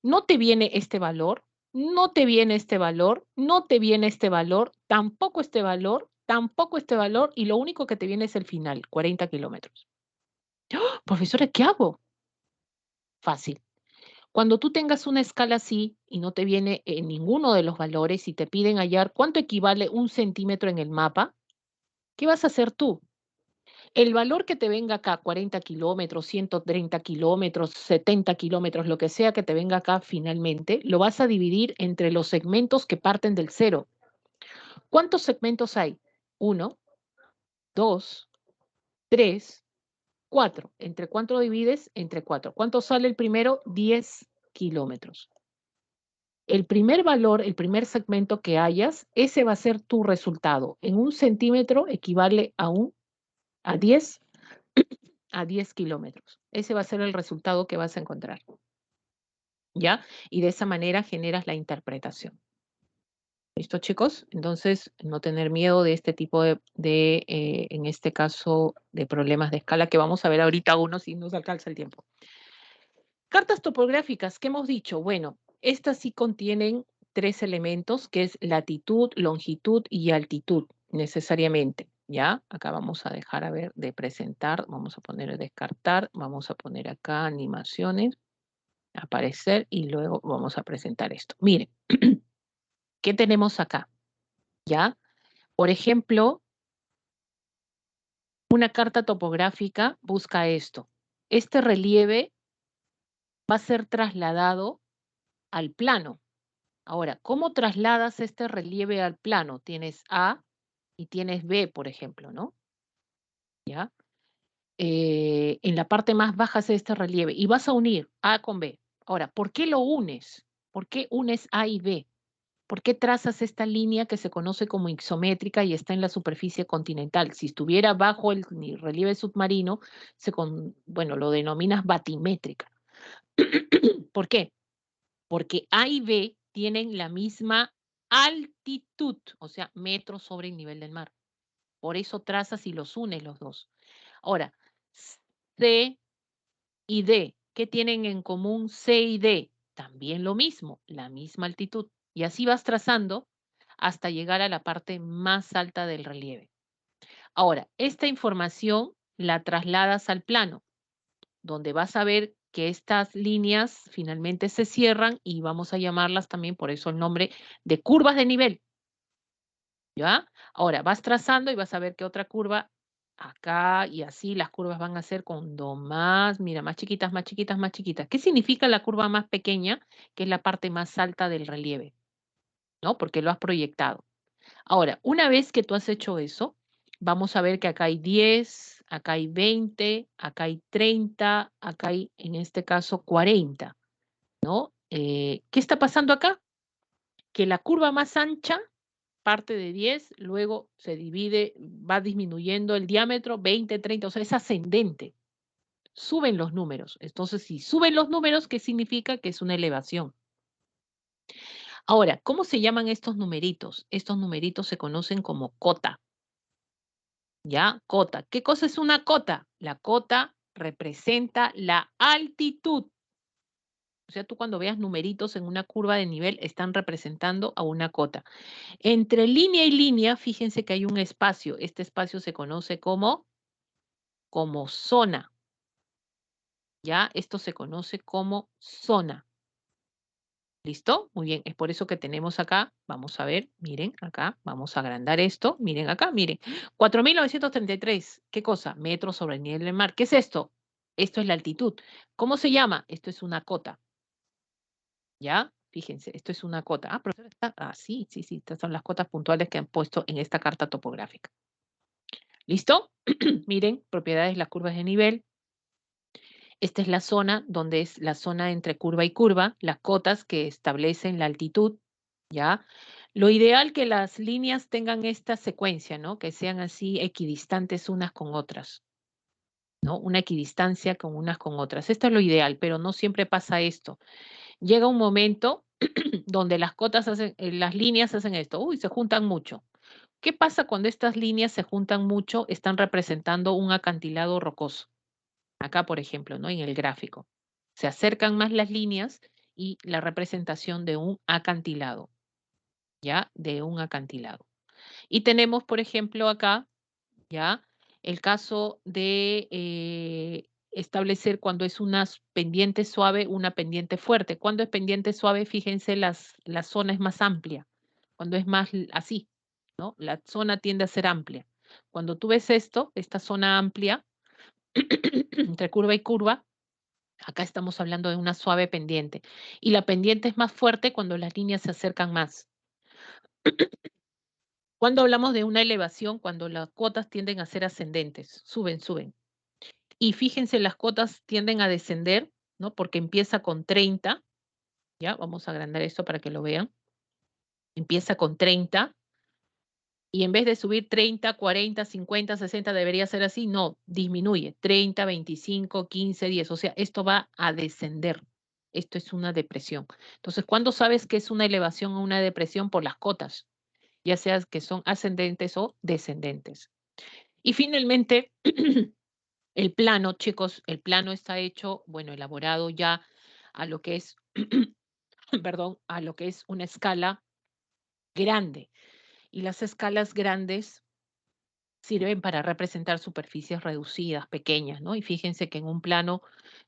no te viene este valor, no te viene este valor, no te viene este valor, tampoco este valor, y lo único que te viene es el final, 40 kilómetros. ¡Oh! Profesora, ¿qué hago? Fácil. Cuando tú tengas una escala así y no te viene ninguno de los valores y te piden hallar cuánto equivale 1 centímetro en el mapa, ¿qué vas a hacer tú? El valor que te venga acá, 40 kilómetros, 130 kilómetros, 70 kilómetros, lo que sea que te venga acá finalmente, lo vas a dividir entre los segmentos que parten del 0. ¿Cuántos segmentos hay? 1, 2, 3, 4. ¿Entre cuánto lo divides? Entre 4. ¿Cuánto sale el primero? 10 kilómetros. El primer valor, el primer segmento que hayas, ese va a ser tu resultado. En 1 centímetro equivale a 10 kilómetros. Ese va a ser el resultado que vas a encontrar, ¿ya? Y de esa manera generas la interpretación. ¿Listo, chicos? Entonces, no tener miedo de este tipo en este caso, de problemas de escala que vamos a ver ahorita uno si nos alcanza el tiempo. Cartas topográficas, ¿qué hemos dicho? Bueno, estas sí contienen 3 elementos, que es latitud, longitud y altitud, necesariamente, ¿ya? Acá vamos a dejar, a ver, de presentar, vamos a poner descartar, vamos a poner acá animaciones. aparecer y luego vamos a presentar esto. Miren, ¿qué tenemos acá? ¿Ya? Por ejemplo, una carta topográfica busca esto. Este relieve va a ser trasladado al plano. Ahora, ¿cómo trasladas este relieve al plano? Tienes A y tienes B, por ejemplo, ¿no? ¿Ya? En la parte más baja es este relieve y vas a unir A con B. Ahora, ¿por qué lo unes? ¿Por qué unes A y B? ¿Por qué trazas esta línea que se conoce como isométrica y está en la superficie continental? Si estuviera bajo el relieve submarino, bueno, lo denominas batimétrica. ¿Por qué? Porque A y B tienen la misma altitud, o sea, metros sobre el nivel del mar. Por eso trazas y los unes los dos. Ahora, C y D, ¿qué tienen en común C y D? También lo mismo, la misma altitud. Y así vas trazando hasta llegar a la parte más alta del relieve. Ahora, esta información la trasladas al plano, donde vas a ver que estas líneas finalmente se cierran y vamos a llamarlas también, por eso el nombre de curvas de nivel. ¿Ya? Ahora vas trazando y vas a ver que otra curva acá y así las curvas van a ser cuando más, mira, más chiquitas, más chiquitas, más chiquitas. ¿Qué significa la curva más pequeña? Que es la parte más alta del relieve, ¿no? Porque lo has proyectado. Ahora, una vez que tú has hecho eso, vamos a ver que acá hay 10, acá hay 20, acá hay 30, acá hay, en este caso, 40, ¿no? ¿Qué está pasando acá? Que la curva más ancha parte de 10, luego se divide, va disminuyendo el diámetro, 20, 30, o sea, es ascendente. Suben los números. Entonces, si suben los números, ¿qué significa? Que es una elevación. Ahora, ¿cómo se llaman estos numeritos? Estos numeritos se conocen como cota. ¿Ya? Cota. ¿Qué cosa es una cota? La cota representa la altitud. O sea, tú cuando veas numeritos en una curva de nivel, están representando a una cota. Entre línea y línea, fíjense que hay un espacio. Este espacio se conoce como zona. ¿Ya? Esto se conoce como zona. ¿Listo? Muy bien, es por eso que tenemos acá, vamos a ver, miren acá, vamos a agrandar esto, miren acá, miren, 4.933, ¿qué cosa? Metros sobre el nivel del mar. ¿Qué es esto? Esto es la altitud. ¿Cómo se llama? Esto es una cota. ¿Ya? Fíjense, esto es una cota. Ah, profesor, sí, sí, sí, estas son las cotas puntuales que han puesto en esta carta topográfica. ¿Listo? Miren, propiedades de las curvas de nivel. Esta es la zona donde es la zona entre curva y curva, las cotas que establecen la altitud, ¿ya? Lo ideal que las líneas tengan esta secuencia, ¿no? Que sean así equidistantes unas con otras, ¿no? Una equidistancia con unas con otras. Esto es lo ideal, pero no siempre pasa esto. Llega un momento donde las cotas hacen, las líneas hacen esto, uy, se juntan mucho. ¿Qué pasa cuando estas líneas se juntan mucho? Están representando un acantilado rocoso. Acá, por ejemplo, ¿no? En el gráfico. Se acercan más las líneas y la representación de un acantilado, ¿ya? De un acantilado. Y tenemos, por ejemplo, acá, ¿ya? El caso de establecer cuando es una pendiente suave, una pendiente fuerte. Cuando es pendiente suave, fíjense, la zona es más amplia. Cuando es más así, ¿no? La zona tiende a ser amplia. Cuando tú ves esto, esta zona amplia, entre curva y curva, acá estamos hablando de una suave pendiente. Y la pendiente es más fuerte cuando las líneas se acercan más. Cuando hablamos de una elevación, cuando las cotas tienden a ser ascendentes, suben, suben. Y fíjense, las cotas tienden a descender, ¿no? Porque empieza con 30, ¿ya? Vamos a agrandar esto para que lo vean. Empieza con 30 y en vez de subir 30, 40, 50, 60, debería ser así, no, disminuye. 30, 25, 15, 10. O sea, esto va a descender. Esto es una depresión. Entonces, ¿cuándo sabes que es una elevación o una depresión? Por las cotas, ya sea que son ascendentes o descendentes. Y finalmente, el plano, chicos, el plano está hecho, bueno, elaborado ya a lo que es, perdón, a lo que es una escala grande. Y las escalas grandes sirven para representar superficies reducidas, pequeñas, ¿no? Y fíjense que en un plano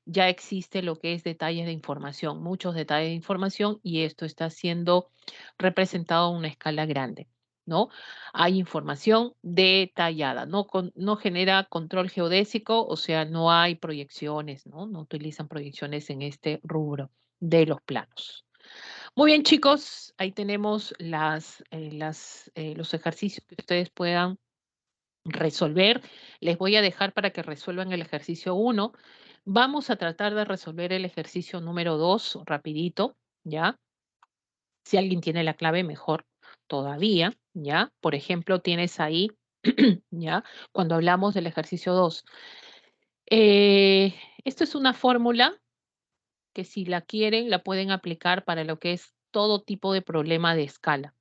ya existe lo que es detalles de información, muchos detalles de información, y esto está siendo representado a una escala grande, ¿no? Hay información detallada, no genera control geodésico, o sea, no hay proyecciones, ¿no? No utilizan proyecciones en este rubro de los planos. Muy bien, chicos, ahí tenemos los ejercicios que ustedes puedan resolver. Les voy a dejar para que resuelvan el ejercicio 1. Vamos a tratar de resolver el ejercicio número 2 rapidito, ¿ya? Si alguien tiene la clave, mejor todavía, ¿ya? Por ejemplo, tienes ahí, ¿ya? Cuando hablamos del ejercicio 2. Esto es una fórmula que si la quieren, la pueden aplicar para lo que es todo tipo de problema de escala,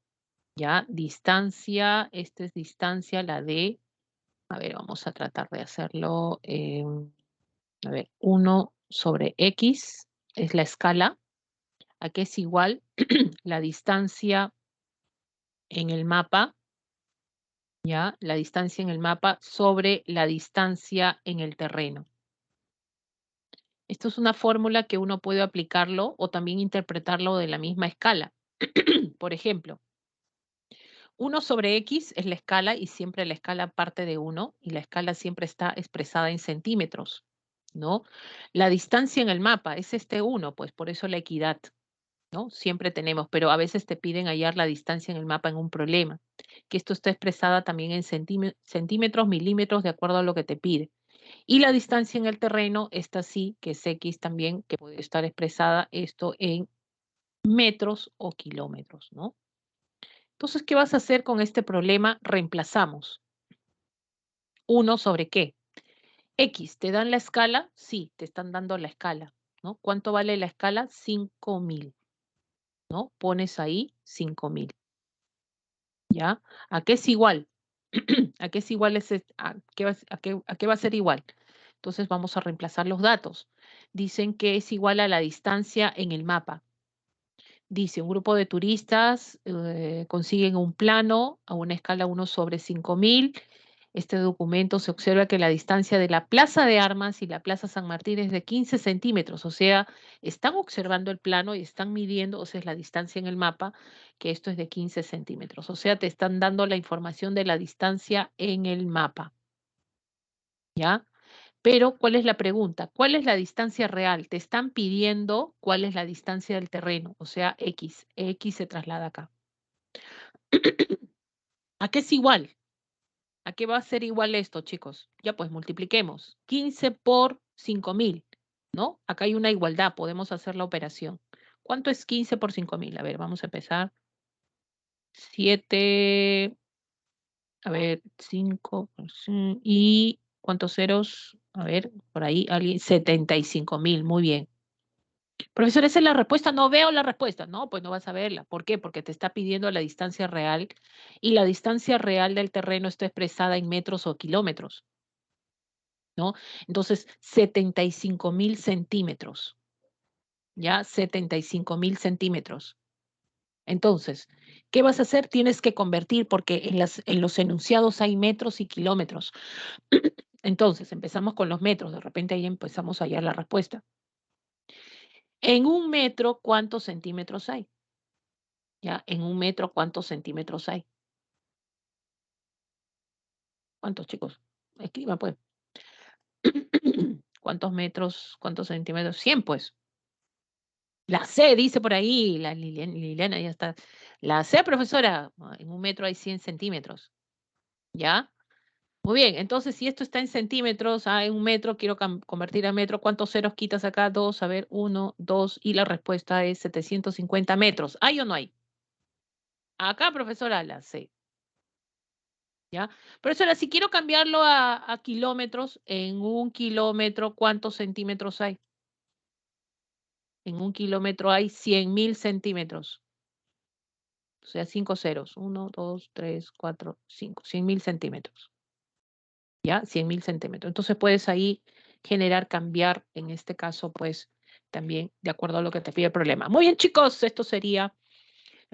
¿ya? Distancia, esta es distancia, la de, a ver, vamos a tratar de hacerlo, a ver, 1 sobre X es la escala, a que es igual la distancia en el mapa, ¿ya? La distancia en el mapa sobre la distancia en el terreno. Esto es una fórmula que uno puede aplicarlo o también interpretarlo de la misma escala. Por ejemplo, 1 sobre X es la escala y siempre la escala parte de 1 y la escala siempre está expresada en centímetros, ¿no? La distancia en el mapa es este 1, pues por eso la equidad, ¿no? Siempre tenemos, pero a veces te piden hallar la distancia en el mapa en un problema, que esto está expresada también en centímetros, milímetros, de acuerdo a lo que te pide. Y la distancia en el terreno, esta sí, que es X también, que puede estar expresada esto en metros o kilómetros, ¿no? Entonces, ¿qué vas a hacer con este problema? Reemplazamos. 1 sobre qué. X, ¿te dan la escala? Sí, te están dando la escala, ¿no? ¿Cuánto vale la escala? 5.000, ¿no? Pones ahí 5.000, ¿ya? ¿A qué es igual? ¿A qué es igual a qué va a ser igual? Entonces vamos a reemplazar los datos. Dicen que es igual a la distancia en el mapa. Dice, un grupo de turistas consiguen un plano a una escala 1 sobre 5.000. Este documento se observa que la distancia de la Plaza de Armas y la Plaza San Martín es de 15 centímetros, o sea, están observando el plano y están midiendo, o sea, es la distancia en el mapa, que esto es de 15 centímetros, o sea, te están dando la información de la distancia en el mapa, ¿ya? Pero, ¿cuál es la pregunta? ¿Cuál es la distancia real? Te están pidiendo cuál es la distancia del terreno, o sea, X. X se traslada acá. ¿A qué es igual? ¿A qué va a ser igual esto, chicos? Ya pues multipliquemos. 15 por 5.000, ¿no? Acá hay una igualdad, podemos hacer la operación. ¿Cuánto es 15 por 5.000? A ver, vamos a empezar. 7, a ver, 5, y ¿cuántos ceros? A ver, por ahí alguien, 75.000, muy bien. Profesor, ¿esa es la respuesta? No veo la respuesta. No, pues no vas a verla. ¿Por qué? Porque te está pidiendo la distancia real y la distancia real del terreno está expresada en metros o kilómetros, ¿no? Entonces, 75.000 centímetros, ¿ya? 75.000 centímetros. Entonces, ¿qué vas a hacer? Tienes que convertir porque en los enunciados hay metros y kilómetros. Entonces, empezamos con los metros. De repente ahí empezamos a hallar la respuesta. En un metro, ¿cuántos centímetros hay? ¿Ya? En un metro, ¿cuántos centímetros hay? ¿Cuántos, chicos? Escriba, pues. ¿Cuántos metros, cuántos centímetros? 100, pues. La C, dice por ahí, la Liliana ya está. La C, profesora, en un metro hay 100 centímetros. ¿Ya? Muy bien, entonces si esto está en centímetros, en un metro, quiero convertir a metro, ¿cuántos ceros quitas acá? 2, a ver, 1, 2, y la respuesta es 750 metros. ¿Hay o no hay? Acá, profesora, la C. ¿Ya? Profesora, si quiero cambiarlo a kilómetros, en un kilómetro, ¿cuántos centímetros hay? En un kilómetro hay 100.000 centímetros. O sea, 5 ceros. 1, 2, 3, 4, 5. 100.000 centímetros. ¿Ya? 100.000 centímetros. Entonces puedes ahí generar, cambiar, en este caso, pues, también de acuerdo a lo que te pide el problema. Muy bien, chicos, esto sería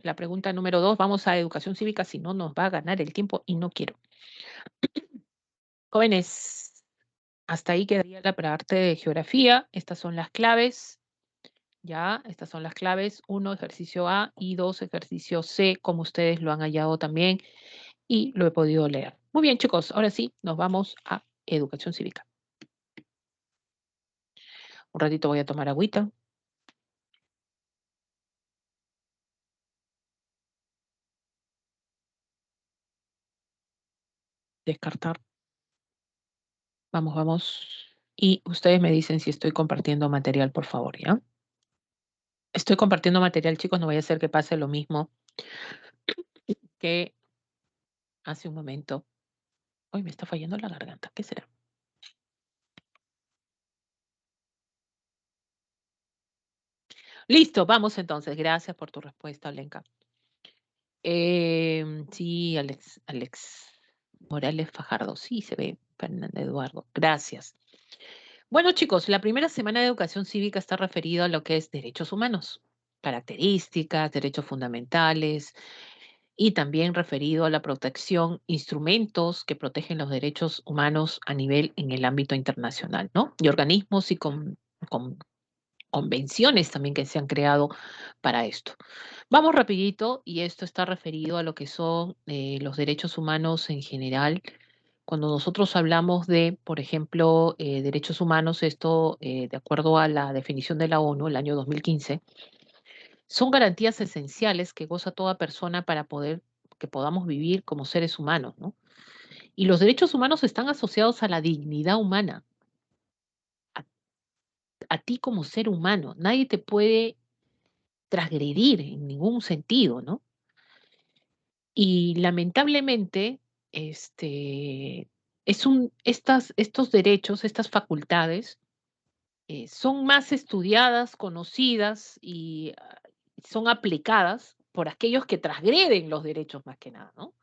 la pregunta número 2. Vamos a educación cívica, si no nos va a ganar el tiempo y no quiero. Jóvenes, hasta ahí quedaría la parte de geografía. Estas son las claves. Ya, estas son las claves. 1, ejercicio A, y 2, ejercicio C, como ustedes lo han hallado también y lo he podido leer. Muy bien, chicos, ahora sí, nos vamos a educación cívica. Un ratito voy a tomar agüita. Descartar. Vamos, vamos. Y ustedes me dicen si estoy compartiendo material, por favor, ¿ya? Estoy compartiendo material, chicos, no vaya a ser que pase lo mismo que hace un momento. Hoy me está fallando la garganta, ¿qué será? Listo, vamos entonces. Gracias por tu respuesta, Olenka. Sí, Alex Morales Fajardo, sí se ve, Fernanda Eduardo. Gracias. Bueno, chicos, la primera semana de educación cívica está referida a lo que es derechos humanos, características, derechos fundamentales y también referido a la protección, instrumentos que protegen los derechos humanos a nivel en el ámbito internacional, ¿no? Y organismos y convenciones también que se han creado para esto. Vamos rapidito, y esto está referido a lo que son los derechos humanos en general. Cuando nosotros hablamos de, por ejemplo, derechos humanos, esto, de acuerdo a la definición de la ONU, el año 2015, son garantías esenciales que goza toda persona para poder que podamos vivir como seres humanos, ¿no? Y los derechos humanos están asociados a la dignidad humana, a, a ti como ser humano. Nadie te puede transgredir en ningún sentido, ¿no? Y lamentablemente, estos derechos, estas facultades, son más estudiadas, conocidas y son aplicadas por aquellos que transgreden los derechos más que nada, ¿no?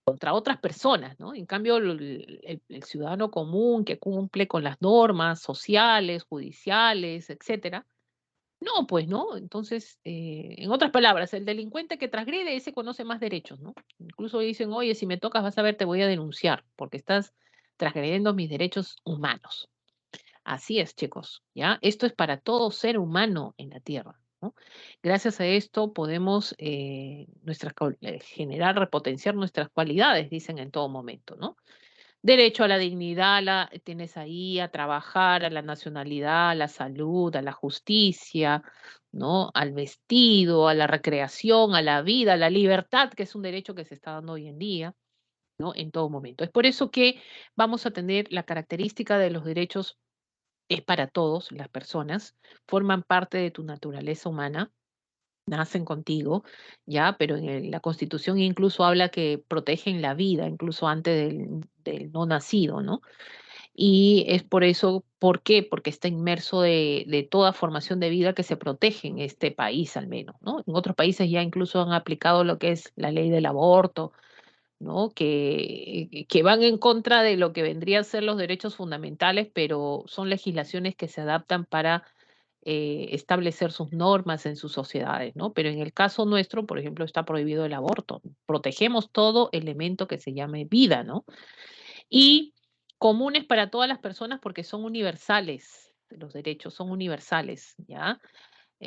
Contra otras personas, ¿no? En cambio, el ciudadano común que cumple con las normas sociales, judiciales, etcétera, no, pues, ¿no? Entonces, en otras palabras, el delincuente que transgrede, ese conoce más derechos, ¿no? Incluso dicen, oye, si me tocas, vas a ver, te voy a denunciar, porque estás transgrediendo mis derechos humanos. Así es, chicos, ¿ya? Esto es para todo ser humano en la Tierra, ¿no? Gracias a esto podemos generar, repotenciar nuestras cualidades, dicen en todo momento, ¿no? Derecho a la dignidad, tienes ahí a trabajar, a la nacionalidad, a la salud, a la justicia, ¿no? Al vestido, a la recreación, a la vida, a la libertad, que es un derecho que se está dando hoy en día, ¿no? En todo momento. Es por eso que vamos a tener la característica de los derechos, es para todos, las personas, forman parte de tu naturaleza humana, nacen contigo, ya, pero en la Constitución incluso habla que protegen la vida, incluso antes del no nacido, ¿no? Y es por eso, ¿por qué? Porque está inmerso de toda formación de vida que se protege en este país al menos, ¿no? En otros países ya incluso han aplicado lo que es la ley del aborto, ¿no? Que van en contra de lo que vendría a ser los derechos fundamentales, pero son legislaciones que se adaptan para establecer sus normas en sus sociedades, ¿no? Pero en el caso nuestro, por ejemplo, está prohibido el aborto. Protegemos todo elemento que se llame vida, ¿no? Y comunes para todas las personas porque son universales. Los derechos son universales, ¿ya?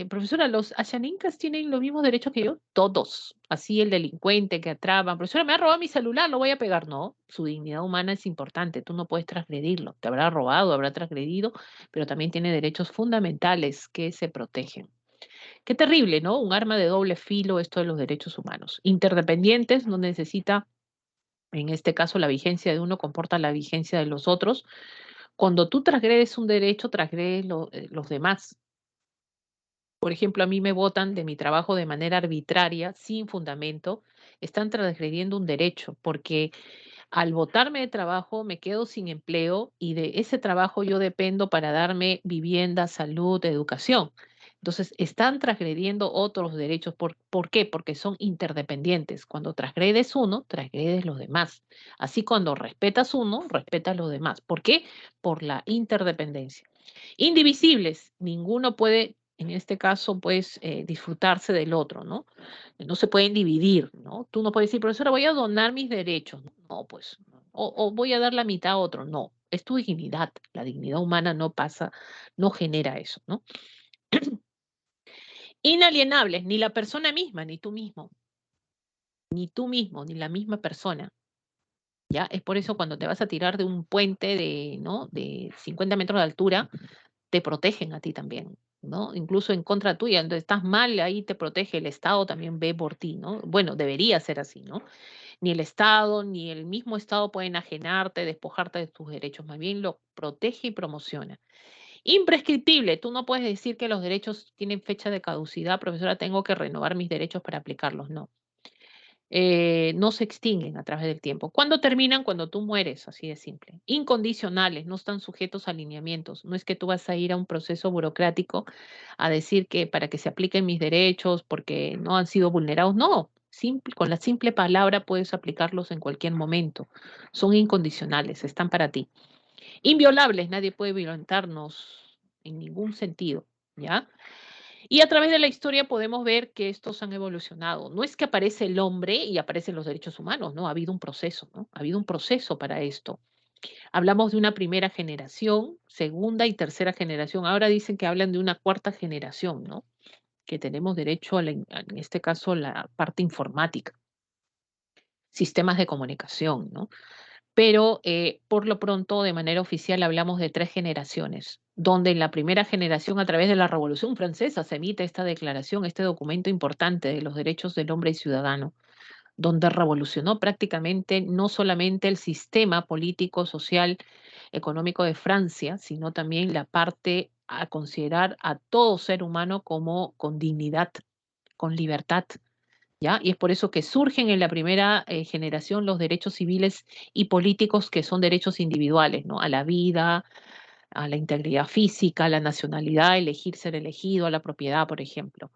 Profesora, ¿los Ashanincas tienen los mismos derechos que yo? Todos. Así el delincuente que atrapan. Profesora, me ha robado mi celular, lo voy a pegar. No, su dignidad humana es importante. Tú no puedes transgredirlo. Te habrá robado, habrá transgredido, pero también tiene derechos fundamentales que se protegen. Qué terrible, ¿no? Un arma de doble filo esto de los derechos humanos. Interdependientes, no necesita, en este caso, la vigencia de uno comporta la vigencia de los otros. Cuando tú transgredes un derecho, transgredes los demás. Por ejemplo, a mí me votan de mi trabajo de manera arbitraria, sin fundamento, están transgrediendo un derecho, porque al votarme de trabajo me quedo sin empleo y de ese trabajo yo dependo para darme vivienda, salud, educación. Entonces, están transgrediendo otros derechos. ¿Por qué? Porque son interdependientes. Cuando transgredes uno, transgredes los demás. Así cuando respetas uno, respetas los demás. ¿Por qué? Por la interdependencia. Indivisibles. Ninguno puede en este caso, pues, disfrutarse del otro, ¿no? No se pueden dividir, ¿no? Tú no puedes decir, profesora, voy a donar mis derechos. No, pues, o voy a dar la mitad a otro. No, es tu dignidad. La dignidad humana no pasa, no genera eso, ¿no? Inalienables, ni la persona misma, ni tú mismo, ni la misma persona. ¿Ya? Es por eso cuando te vas a tirar de un puente de, ¿no? de 50 metros de altura, te protegen a ti también, ¿no? Incluso en contra tuya, entonces estás mal, ahí te protege, el Estado también ve por ti, ¿no? Bueno, debería ser así, ¿no? Ni el Estado, ni el mismo Estado pueden ajenarte, despojarte de tus derechos, más bien lo protege y promociona. Imprescriptible, tú no puedes decir que los derechos tienen fecha de caducidad, profesora, tengo que renovar mis derechos para aplicarlos, no. No se extinguen a través del tiempo. ¿Cuándo terminan? Cuando tú mueres, así de simple. Incondicionales, no están sujetos a alineamientos. No es que tú vas a ir a un proceso burocrático a decir que para que se apliquen mis derechos porque no han sido vulnerados. No, con la simple palabra puedes aplicarlos en cualquier momento. Son incondicionales, están para ti. Inviolables, nadie puede violentarnos en ningún sentido, ¿ya? Y a través de la historia podemos ver que estos han evolucionado. No es que aparece el hombre y aparecen los derechos humanos, ¿no? Ha habido un proceso, ¿no? Ha habido un proceso para esto. Hablamos de una primera generación, segunda y tercera generación. Ahora dicen que hablan de una cuarta generación, ¿no? Que tenemos derecho a en este caso, la parte informática, sistemas de comunicación, ¿no? Pero por lo pronto, de manera oficial, hablamos de 3 generaciones, donde en la primera generación, a través de la Revolución Francesa, se emite esta declaración, este documento importante de los derechos del hombre y ciudadano, donde revolucionó prácticamente no solamente el sistema político, social, económico de Francia, sino también la parte a considerar a todo ser humano como con dignidad, con libertad. ¿Ya? Y es por eso que surgen en la primera generación los derechos civiles y políticos que son derechos individuales, ¿no? A la vida, a la integridad física, a la nacionalidad, elegir ser elegido, a la propiedad, por ejemplo.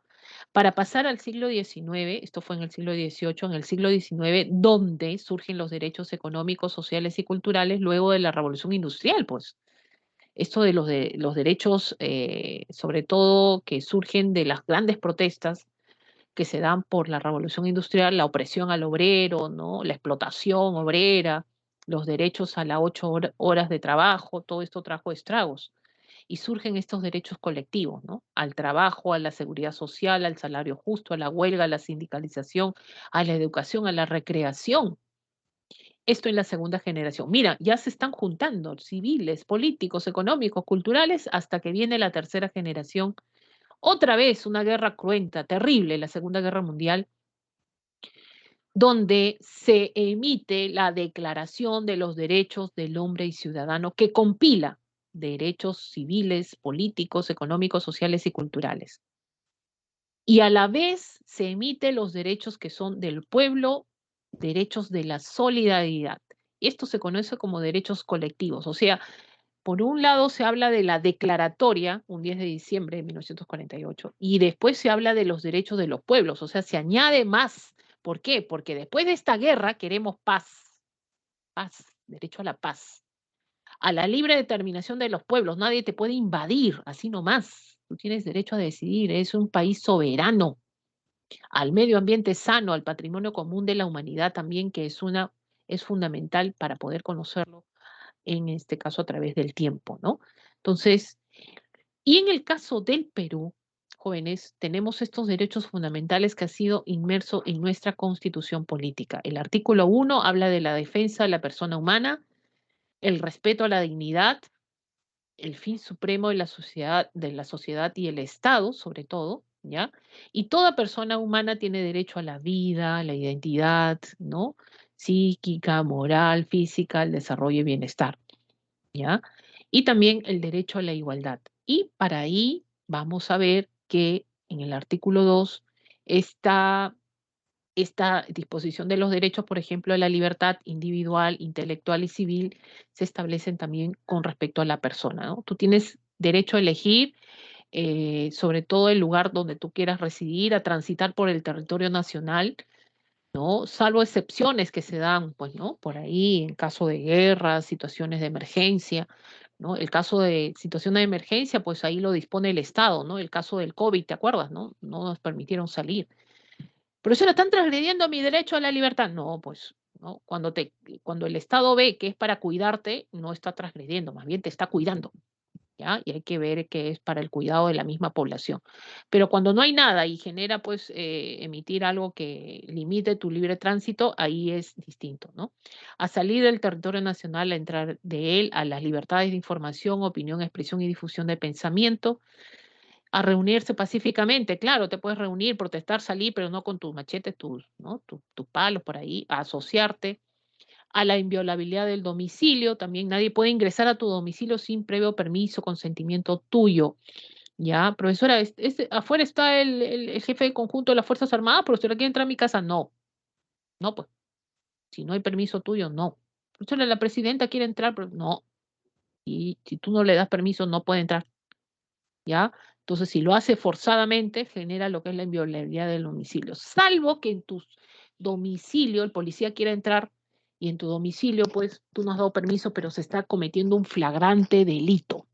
Para pasar al siglo XIX, esto fue en el siglo XVIII, en el siglo XIX, donde surgen los derechos económicos, sociales y culturales luego de la Revolución Industrial, pues. Esto de los derechos, sobre todo que surgen de las grandes protestas que se dan por la revolución industrial, la opresión al obrero, ¿no? La explotación obrera, los derechos a las 8 horas de trabajo, todo esto trajo estragos. Y surgen estos derechos colectivos, ¿no? Al trabajo, a la seguridad social, al salario justo, a la huelga, a la sindicalización, a la educación, a la recreación. Esto en la segunda generación. Mira, ya se están juntando civiles, políticos, económicos, culturales, hasta que viene la tercera generación. Otra vez una guerra cruenta, terrible, la Segunda Guerra Mundial, donde se emite la Declaración de los Derechos del Hombre y Ciudadano, que compila derechos civiles, políticos, económicos, sociales y culturales. Y a la vez se emite los derechos que son del pueblo, derechos de la solidaridad. Y esto se conoce como derechos colectivos. O sea, por un lado se habla de la declaratoria, un 10 de diciembre de 1948, y después se habla de los derechos de los pueblos, o sea, se añade más. ¿Por qué? Porque después de esta guerra queremos paz, paz, derecho a la paz, a la libre determinación de los pueblos. Nadie te puede invadir, así nomás. Tú tienes derecho a decidir, es un país soberano, al medio ambiente sano, al patrimonio común de la humanidad también, que es fundamental para poder conocerlo, en este caso a través del tiempo, ¿no? Entonces, y en el caso del Perú, jóvenes, tenemos estos derechos fundamentales que ha sido inmerso en nuestra constitución política. El artículo 1 habla de la defensa de la persona humana, el respeto a la dignidad, el fin supremo de la sociedad y el Estado, sobre todo, ¿ya? Y toda persona humana tiene derecho a la vida, a la identidad, ¿no? Psíquica, moral, física, al desarrollo y bienestar, ¿ya? Y también el derecho a la igualdad. Y para ahí vamos a ver que en el artículo 2 está esta disposición de los derechos, por ejemplo, a la libertad individual, intelectual y civil, se establecen también con respecto a la persona, ¿no? Tú tienes derecho a elegir, sobre todo el lugar donde tú quieras residir, a transitar por el territorio nacional, ¿no? Salvo excepciones que se dan, pues, ¿no? Por ahí, en caso de guerra, situaciones de emergencia, ¿no? El caso de situación de emergencia, pues ahí lo dispone el Estado, ¿no? El caso del COVID, ¿te acuerdas, no? No nos permitieron salir. Pero eso están transgrediendo mi derecho a la libertad. No, pues, ¿no? Cuando el Estado ve que es para cuidarte, no está transgrediendo, más bien te está cuidando. ¿Ya? Y hay que ver que es para el cuidado de la misma población. Pero cuando no hay nada y genera, pues, emitir algo que limite tu libre tránsito, ahí es distinto, ¿no? A salir del territorio nacional, a entrar de él a las libertades de información, opinión, expresión y difusión de pensamiento, a reunirse pacíficamente, claro, te puedes reunir, protestar, salir, pero no con tus machetes, ¿no? Tus palos por ahí, a asociarte, a la inviolabilidad del domicilio, también nadie puede ingresar a tu domicilio sin previo permiso, consentimiento tuyo. Ya, profesora, afuera está el jefe de conjunto de las Fuerzas Armadas, profesora, ¿quiere entrar a mi casa? No, no, pues, si no hay permiso tuyo, no. Profesora, la presidenta quiere entrar, pero no. Y si tú no le das permiso, no puede entrar. ¿Ya? Entonces, si lo hace forzadamente, genera lo que es la inviolabilidad del domicilio. Salvo que en tu domicilio el policía quiera entrar y en tu domicilio, pues, tú no has dado permiso, pero se está cometiendo un flagrante delito.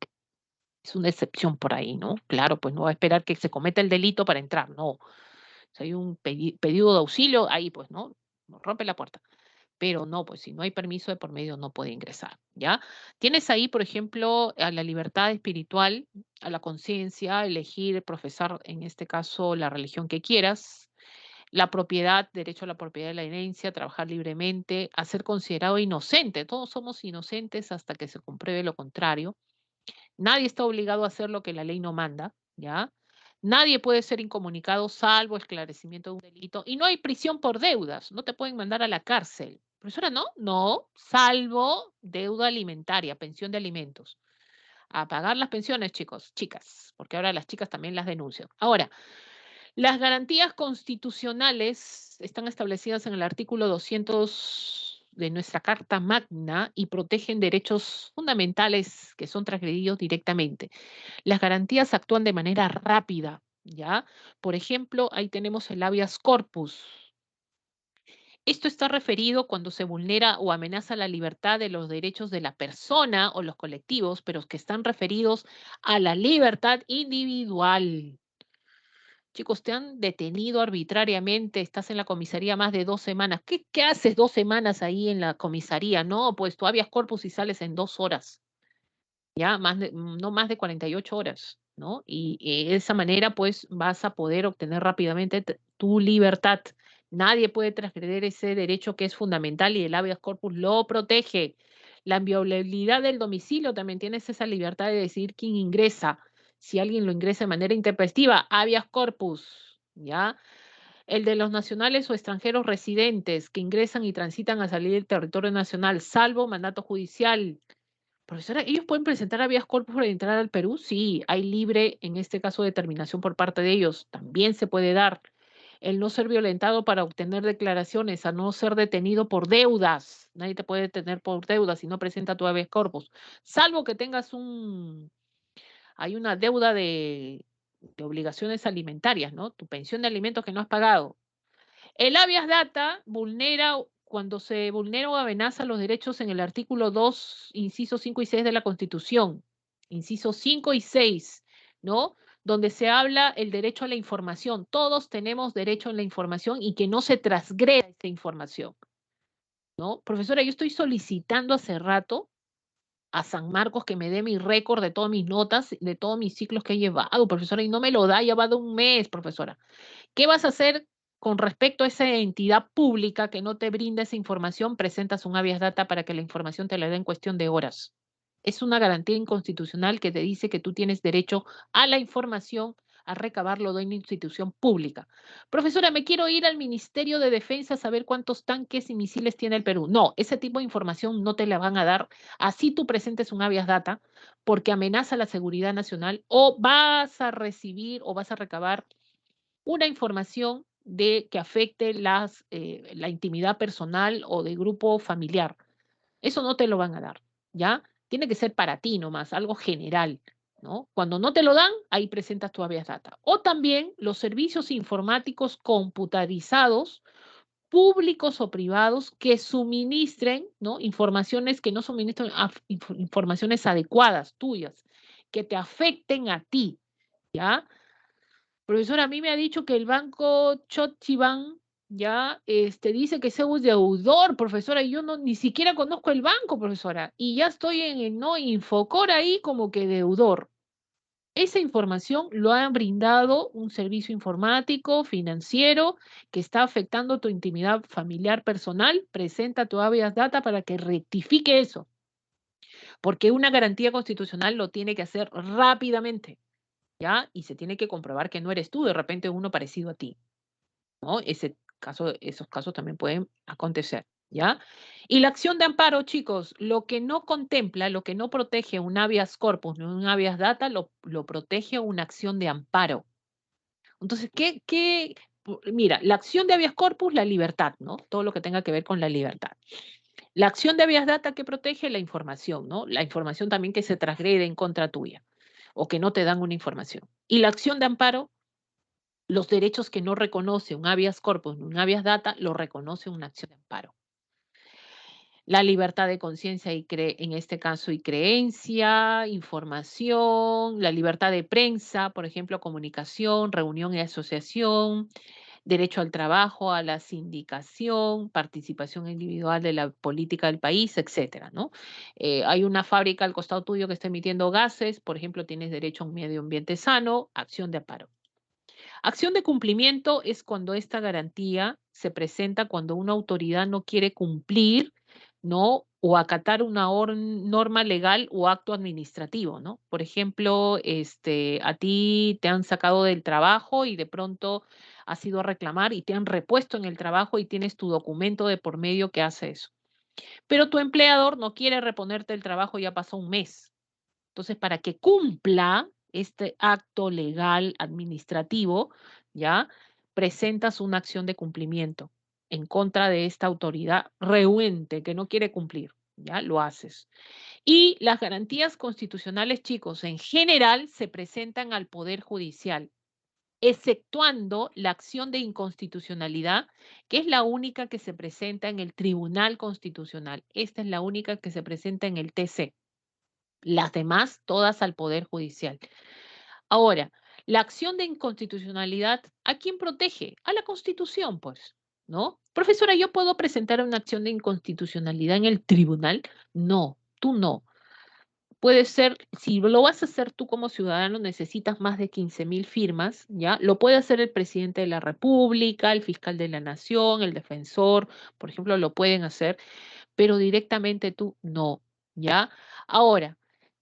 Es una excepción por ahí, ¿no? Claro, pues no va a esperar que se cometa el delito para entrar, no. Si hay un pedido de auxilio, ahí pues, ¿no? Rompe la puerta. Pero no, pues si no hay permiso de por medio no puede ingresar, ¿ya? Tienes ahí, por ejemplo, a la libertad espiritual, a la conciencia, elegir profesar, en este caso, la religión que quieras, la propiedad, derecho a la propiedad de la herencia, trabajar libremente, a ser considerado inocente. Todos somos inocentes hasta que se compruebe lo contrario. Nadie está obligado a hacer lo que la ley no manda, ¿ya? Nadie puede ser incomunicado salvo esclarecimiento de un delito. Y no hay prisión por deudas, no te pueden mandar a la cárcel. Profesora, ¿no? No, salvo deuda alimentaria, pensión de alimentos. A pagar las pensiones, chicos, chicas, porque ahora las chicas también las denuncian. Ahora, las garantías constitucionales están establecidas en el artículo 200 de nuestra Carta Magna y protegen derechos fundamentales que son transgredidos directamente. Las garantías actúan de manera rápida, ¿ya? Por ejemplo, ahí tenemos el habeas corpus. Esto está referido cuando se vulnera o amenaza la libertad de los derechos de la persona o los colectivos, pero que están referidos a la libertad individual. Chicos, te han detenido arbitrariamente, estás en la comisaría más de 2 semanas. ¿Qué haces 2 semanas ahí en la comisaría? No, pues tú habeas corpus y sales en 2 horas, ya, no más de 48 horas, ¿no? Y de esa manera, pues, vas a poder obtener rápidamente tu libertad. Nadie puede transgredir ese derecho que es fundamental y el habeas corpus lo protege. La inviolabilidad del domicilio también tienes esa libertad de decidir quién ingresa. Si alguien lo ingresa de manera intempestiva, habeas corpus, ¿ya? El de los nacionales o extranjeros residentes que ingresan y transitan a salir del territorio nacional, salvo mandato judicial. Profesora, ¿ellos pueden presentar habeas corpus para entrar al Perú? Sí, hay libre, en este caso, determinación por parte de ellos. También se puede dar el no ser violentado para obtener declaraciones, a no ser detenido por deudas. Nadie te puede detener por deudas si no presenta tu habeas corpus, salvo que tengas hay una deuda de obligaciones alimentarias, ¿no? Tu pensión de alimentos que no has pagado. El habeas data vulnera cuando se vulnera o amenaza los derechos en el artículo 2, incisos 5 y 6 de la Constitución, incisos 5 y 6, ¿no? Donde se habla el derecho a la información. Todos tenemos derecho a la información y que no se transgreda esta información, ¿no? Profesora, yo estoy solicitando hace rato a San Marcos que me dé mi récord de todas mis notas, de todos mis ciclos que he llevado, profesora, y no me lo da, ya va de un mes, profesora. ¿Qué vas a hacer con respecto a esa entidad pública que no te brinda esa información? Presentas un habeas data para que la información te la dé en cuestión de horas. Es una garantía inconstitucional que te dice que tú tienes derecho a la información, a recabarlo de una institución pública. Profesora, me quiero ir al Ministerio de Defensa a saber cuántos tanques y misiles tiene el Perú. No, ese tipo de información no te la van a dar así tú presentes un habeas data porque amenaza la seguridad nacional o vas a recibir o vas a recabar una información que afecte la intimidad personal o de grupo familiar. Eso no te lo van a dar, ¿ya? Tiene que ser para ti nomás, algo general, ¿no? Cuando no te lo dan, ahí presentas tu habeas data. O también los servicios informáticos computarizados públicos o privados que suministren, ¿no?, informaciones que no suministren informaciones adecuadas tuyas, que te afecten a ti, ¿ya? Profesor, a mí me ha dicho que el banco Chochibank, ya, dice que Seu es deudor, profesora, y yo no, ni siquiera conozco el banco, profesora, y ya estoy en el no Infocor ahí como que deudor. Esa información lo ha brindado un servicio informático, financiero, que está afectando tu intimidad familiar personal. Presenta tu habeas data para que rectifique eso, porque una garantía constitucional lo tiene que hacer rápidamente, ¿ya? Y se tiene que comprobar que no eres tú, de repente uno parecido a ti, ¿no? Esos casos también pueden acontecer, ¿ya? Y la acción de amparo, chicos, lo que no contempla, lo que no protege un habeas corpus ni un habeas data, lo protege una acción de amparo. Entonces, mira, la acción de habeas corpus, la libertad, ¿no? Todo lo que tenga que ver con la libertad. La acción de habeas data que protege la información, ¿no? La información también que se transgrede en contra tuya o que no te dan una información. Y la acción de amparo, los derechos que no reconoce un habeas corpus ni un habeas data, lo reconoce una acción de amparo. La libertad de conciencia y en este caso y creencia, información, la libertad de prensa, por ejemplo, comunicación, reunión y asociación, derecho al trabajo, a la sindicación, participación individual de la política del país, etcétera, ¿no? Hay una fábrica al costado tuyo que está emitiendo gases, por ejemplo, tienes derecho a un medio ambiente sano, acción de amparo. Acción de cumplimiento es cuando esta garantía se presenta cuando una autoridad no quiere cumplir, ¿no?, o acatar una norma legal o acto administrativo, ¿no? Por ejemplo, a ti te han sacado del trabajo y de pronto has ido a reclamar y te han repuesto en el trabajo y tienes tu documento de por medio que hace eso. Pero tu empleador no quiere reponerte el trabajo, ya pasó un mes. Entonces, para que cumpla este acto legal administrativo, ¿ya?, presentas una acción de cumplimiento en contra de esta autoridad rehuente que no quiere cumplir, ¿ya? Lo haces. Y las garantías constitucionales, chicos, en general se presentan al Poder Judicial, exceptuando la acción de inconstitucionalidad, que es la única que se presenta en el Tribunal Constitucional. Esta es la única que se presenta en el TC. Las demás, todas al Poder Judicial. Ahora, la acción de inconstitucionalidad, ¿a quién protege? A la Constitución, pues, ¿no? Profesora, ¿yo puedo presentar una acción de inconstitucionalidad en el tribunal? No, tú no. Puede ser, si lo vas a hacer tú como ciudadano, necesitas más de 15.000 firmas, ¿ya? Lo puede hacer el presidente de la República, el fiscal de la Nación, el defensor, por ejemplo, lo pueden hacer, pero directamente tú no, ¿ya? Ahora,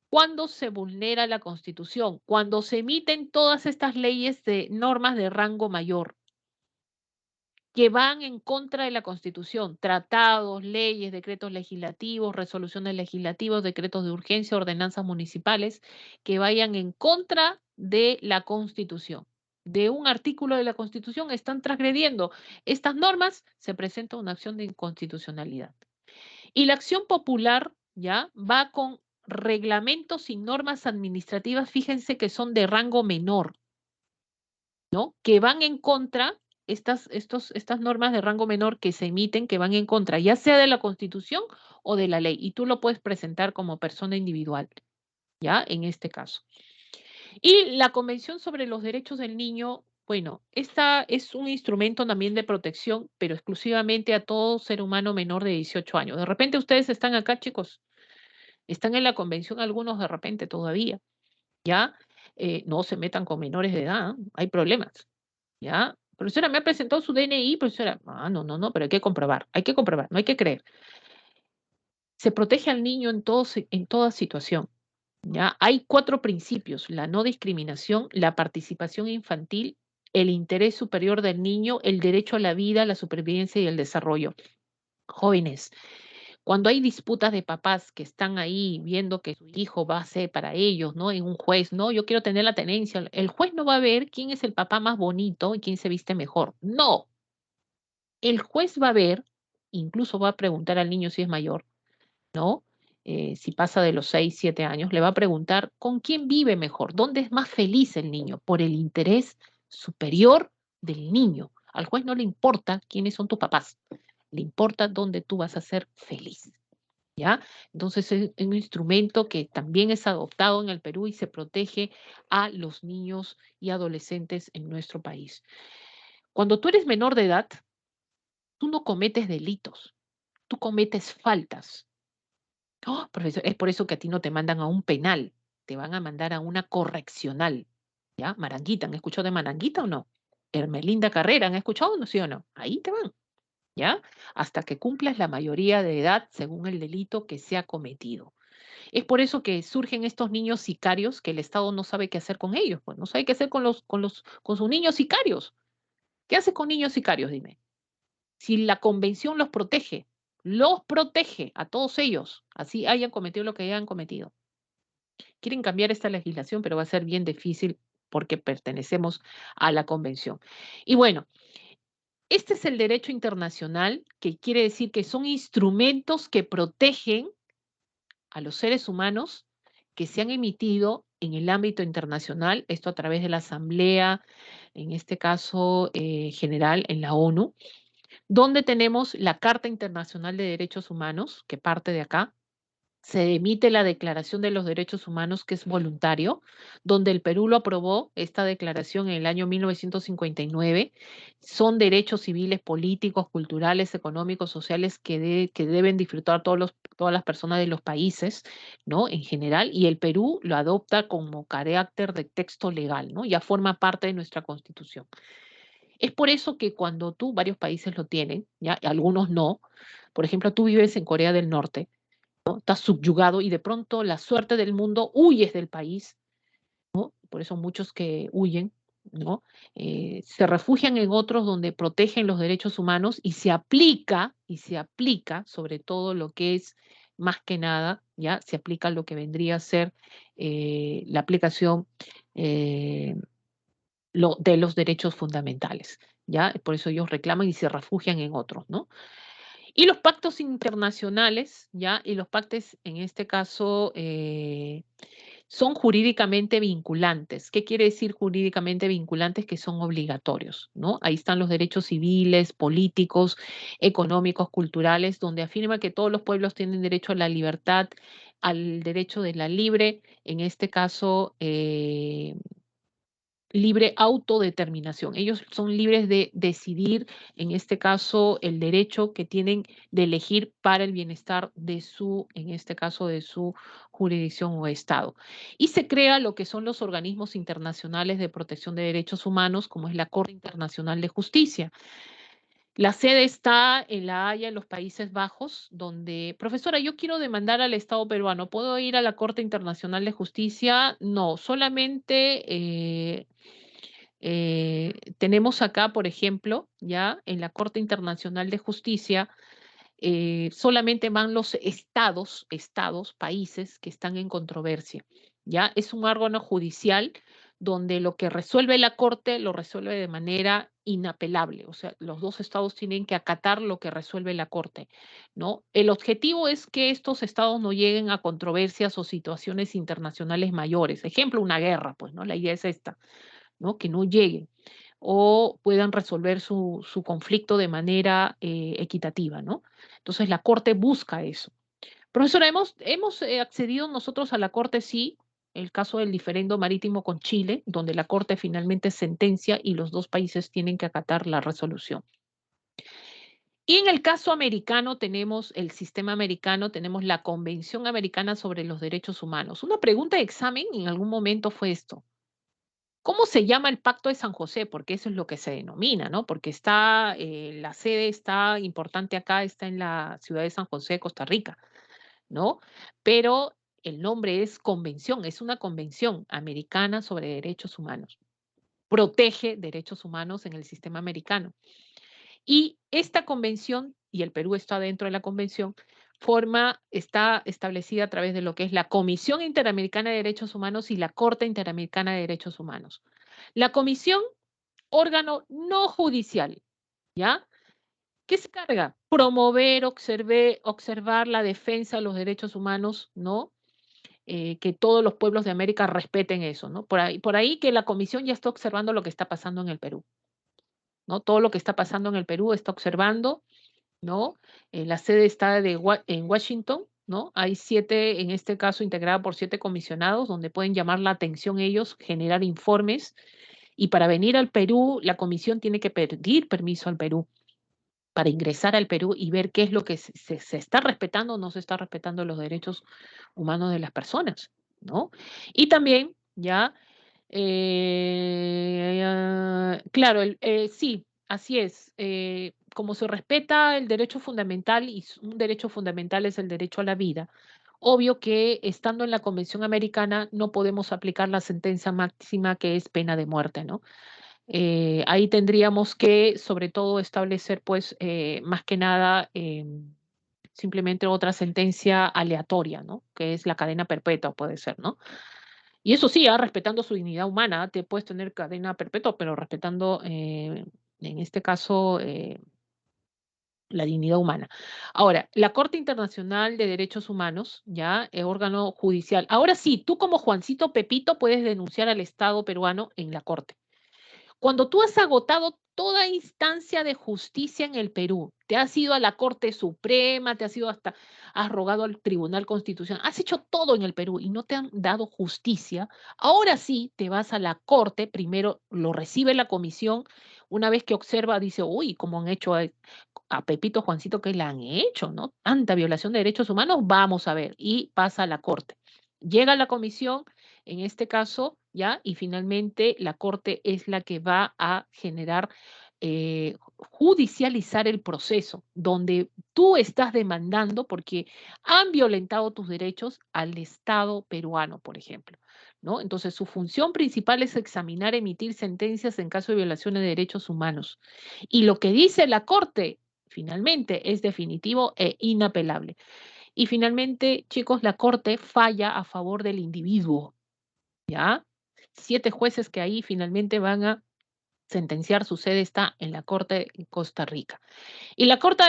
¿cuándo se vulnera la Constitución? Cuando se emiten todas estas leyes de normas de rango mayor que van en contra de la Constitución, tratados, leyes, decretos legislativos, resoluciones legislativas, decretos de urgencia, ordenanzas municipales, que vayan en contra de la Constitución. De un artículo de la Constitución están transgrediendo estas normas, se presenta una acción de inconstitucionalidad. Y la acción popular, ¿ya?, va con reglamentos y normas administrativas, fíjense que son de rango menor, ¿no?, que van en contra, estas normas de rango menor que se emiten, que van en contra, ya sea de la Constitución o de la ley, y tú lo puedes presentar como persona individual, ¿ya?, en este caso. Y la Convención sobre los Derechos del Niño, bueno, esta es un instrumento también de protección, pero exclusivamente a todo ser humano menor de 18 años. De repente ustedes están acá, chicos, están en la convención algunos de repente todavía, ¿ya? No se metan con menores de edad, hay problemas, ¿ya? Profesora, me ha presentado su DNI, profesora. Ah, no, pero hay que comprobar, no hay que creer. Se protege al niño en toda situación, ¿ya? Hay 4 principios: la no discriminación, la participación infantil, el interés superior del niño, el derecho a la vida, la supervivencia y el desarrollo. Jóvenes, cuando hay disputas de papás que están ahí viendo que su hijo va a ser para ellos, ¿no?, en un juez, no, yo quiero tener la tenencia, el juez no va a ver quién es el papá más bonito y quién se viste mejor. No, el juez va a ver, incluso va a preguntar al niño si es mayor, ¿no? Si pasa de los 6, 7 años, le va a preguntar con quién vive mejor, dónde es más feliz el niño, por el interés superior del niño. Al juez no le importa quiénes son tus papás, le importa dónde tú vas a ser feliz. ¿Ya? Entonces es un instrumento que también es adoptado en el Perú y se protege a los niños y adolescentes en nuestro país. Cuando tú eres menor de edad, tú no cometes delitos, tú cometes faltas. ¡Oh, profesor! Es por eso que a ti no te mandan a un penal, te van a mandar a una correccional. ¿Ya? Maranguita, ¿han escuchado de Maranguita o no? Hermelinda Carrera, ¿han escuchado, no sí o no? Ahí te van, ¿ya? Hasta que cumplas la mayoría de edad según el delito que se ha cometido. Es por eso que surgen estos niños sicarios que el Estado no sabe qué hacer con ellos, pues no sabe qué hacer con sus niños sicarios. ¿Qué hace con niños sicarios? Dime. Si la convención los protege a todos ellos, así hayan cometido lo que hayan cometido. Quieren cambiar esta legislación, pero va a ser bien difícil porque pertenecemos a la convención. Y bueno, este es el derecho internacional, que quiere decir que son instrumentos que protegen a los seres humanos que se han emitido en el ámbito internacional, esto a través de la Asamblea, en este caso general en la ONU, donde tenemos la Carta Internacional de Derechos Humanos, que parte de acá. Se emite la Declaración de los Derechos Humanos, que es voluntario, donde el Perú lo aprobó, esta declaración en el año 1959. Son derechos civiles, políticos, culturales, económicos, sociales que deben disfrutar todas las personas de los países, ¿no? En general, y el Perú lo adopta como carácter de texto legal, ¿no? Ya forma parte de nuestra Constitución. Es por eso que cuando varios países lo tienen, ¿ya? Algunos no. Por ejemplo, tú vives en Corea del Norte, ¿no? Estás subyugado y de pronto la suerte del mundo huyes del país, ¿no? Por eso muchos que huyen, ¿no? Se refugian en otros donde protegen los derechos humanos y se aplica sobre todo lo que es más que nada, ¿ya? Se aplica lo que vendría a ser la aplicación eh, de los derechos fundamentales, ¿ya? Por eso ellos reclaman y se refugian en otros, ¿no? Y los pactos internacionales, ¿ya? Y los pactos, en este caso, son jurídicamente vinculantes. ¿Qué quiere decir jurídicamente vinculantes? Que son obligatorios, ¿no? Ahí están los derechos civiles, políticos, económicos, culturales, donde afirma que todos los pueblos tienen derecho a la libertad, al derecho de la libre, en este caso, libre autodeterminación. Ellos son libres de decidir, en este caso, el derecho que tienen de elegir para el bienestar de en este caso, de su jurisdicción o estado. Y se crea lo que son los organismos internacionales de protección de derechos humanos, como es la Corte Internacional de Justicia. La sede está en La Haya, en los Países Bajos, donde, profesora, yo quiero demandar al Estado peruano. ¿Puedo ir a la Corte Internacional de Justicia? No, solamente tenemos acá, por ejemplo, ya en la Corte Internacional de Justicia, solamente van los países que están en controversia. Ya es un órgano judicial donde lo que resuelve la Corte lo resuelve de manera inapelable. O sea, los dos estados tienen que acatar lo que resuelve la Corte, ¿no? El objetivo es que estos estados no lleguen a controversias o situaciones internacionales mayores. Ejemplo, una guerra, pues, ¿no? La idea es esta, ¿no? Que no lleguen o puedan resolver su conflicto de manera equitativa, ¿no? Entonces la Corte busca eso. Profesora, hemos accedido nosotros a la Corte, sí, el caso del diferendo marítimo con Chile, donde la Corte finalmente sentencia y los dos países tienen que acatar la resolución. Y en el caso americano tenemos el sistema americano, tenemos la Convención Americana sobre los Derechos Humanos. Una pregunta de examen en algún momento fue esto. ¿Cómo se llama el Pacto de San José? Porque eso es lo que se denomina, ¿no? Porque está, la sede está importante acá, está en la ciudad de San José, Costa Rica, ¿no? Pero el nombre es convención, es una convención americana sobre derechos humanos. Protege derechos humanos en el sistema americano. Y esta convención, y el Perú está dentro de la convención, está establecida a través de lo que es la Comisión Interamericana de Derechos Humanos y la Corte Interamericana de Derechos Humanos. La comisión, órgano no judicial, ¿ya? ¿Qué se carga? Promover, observar la defensa de los derechos humanos, ¿no? Que todos los pueblos de América respeten eso, ¿no? Por ahí que la comisión ya está observando lo que está pasando en el Perú. ¿no? Todo lo que está pasando en el Perú está observando, ¿no? La sede está en Washington, ¿no? Hay 7, en este caso, integrada por 7 comisionados, donde pueden llamar la atención ellos, generar informes, y para venir al Perú, la comisión tiene que pedir permiso al Perú para ingresar al Perú y ver qué es lo que se está respetando o no se está respetando los derechos humanos de las personas, ¿no? Y también, ya, claro, sí, así es. Como se respeta el derecho fundamental, y un derecho fundamental es el derecho a la vida, obvio que estando en la Convención Americana no podemos aplicar la sentencia máxima que es pena de muerte, ¿no? Ahí tendríamos que, sobre todo, establecer, pues, más que nada, simplemente otra sentencia aleatoria, ¿no? Que es la cadena perpetua, puede ser, ¿no? Y eso sí, respetando su dignidad humana, te puedes tener cadena perpetua, pero respetando, en este caso, la dignidad humana. Ahora, la Corte Internacional de Derechos Humanos, ya, órgano judicial. Ahora sí, tú como Juancito Pepito puedes denunciar al Estado peruano en la Corte. Cuando tú has agotado toda instancia de justicia en el Perú, te has ido a la Corte Suprema, te has ido has rogado al Tribunal Constitucional, has hecho todo en el Perú y no te han dado justicia, ahora sí te vas a la Corte, primero lo recibe la comisión, una vez que observa, dice, uy, ¿cómo han hecho a Pepito Juancito? ¿Qué le han hecho, no? Tanta violación de derechos humanos, vamos a ver, y pasa a la Corte. Llega a la comisión, en este caso, ¿ya? Y finalmente la Corte es la que va a generar, judicializar el proceso, donde tú estás demandando porque han violentado tus derechos al Estado peruano, por ejemplo, ¿no? Entonces, su función principal es examinar, emitir sentencias en caso de violaciones de derechos humanos. Y lo que dice la Corte, finalmente, es definitivo e inapelable. Y finalmente, chicos, la Corte falla a favor del individuo, ¿ya? 7 jueces que ahí finalmente van a sentenciar, su sede está en la Corte en Costa Rica. Y la Carta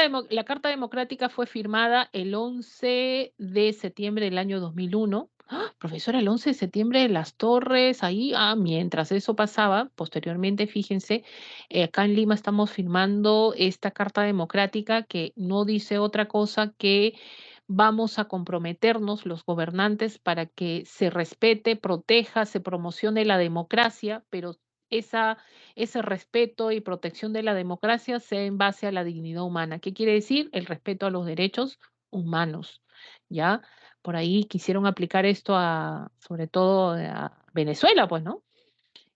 Democrática fue firmada el 11 de septiembre del año 2001. ¡Ah! Profesora, el 11 de septiembre de Las Torres, ahí, mientras eso pasaba, posteriormente, fíjense, acá en Lima estamos firmando esta Carta Democrática que no dice otra cosa que vamos a comprometernos los gobernantes para que se respete, proteja, se promocione la democracia, pero ese respeto y protección de la democracia sea en base a la dignidad humana. ¿Qué quiere decir? El respeto a los derechos humanos, ¿ya? Por ahí quisieron aplicar esto sobre todo a Venezuela, pues, ¿no?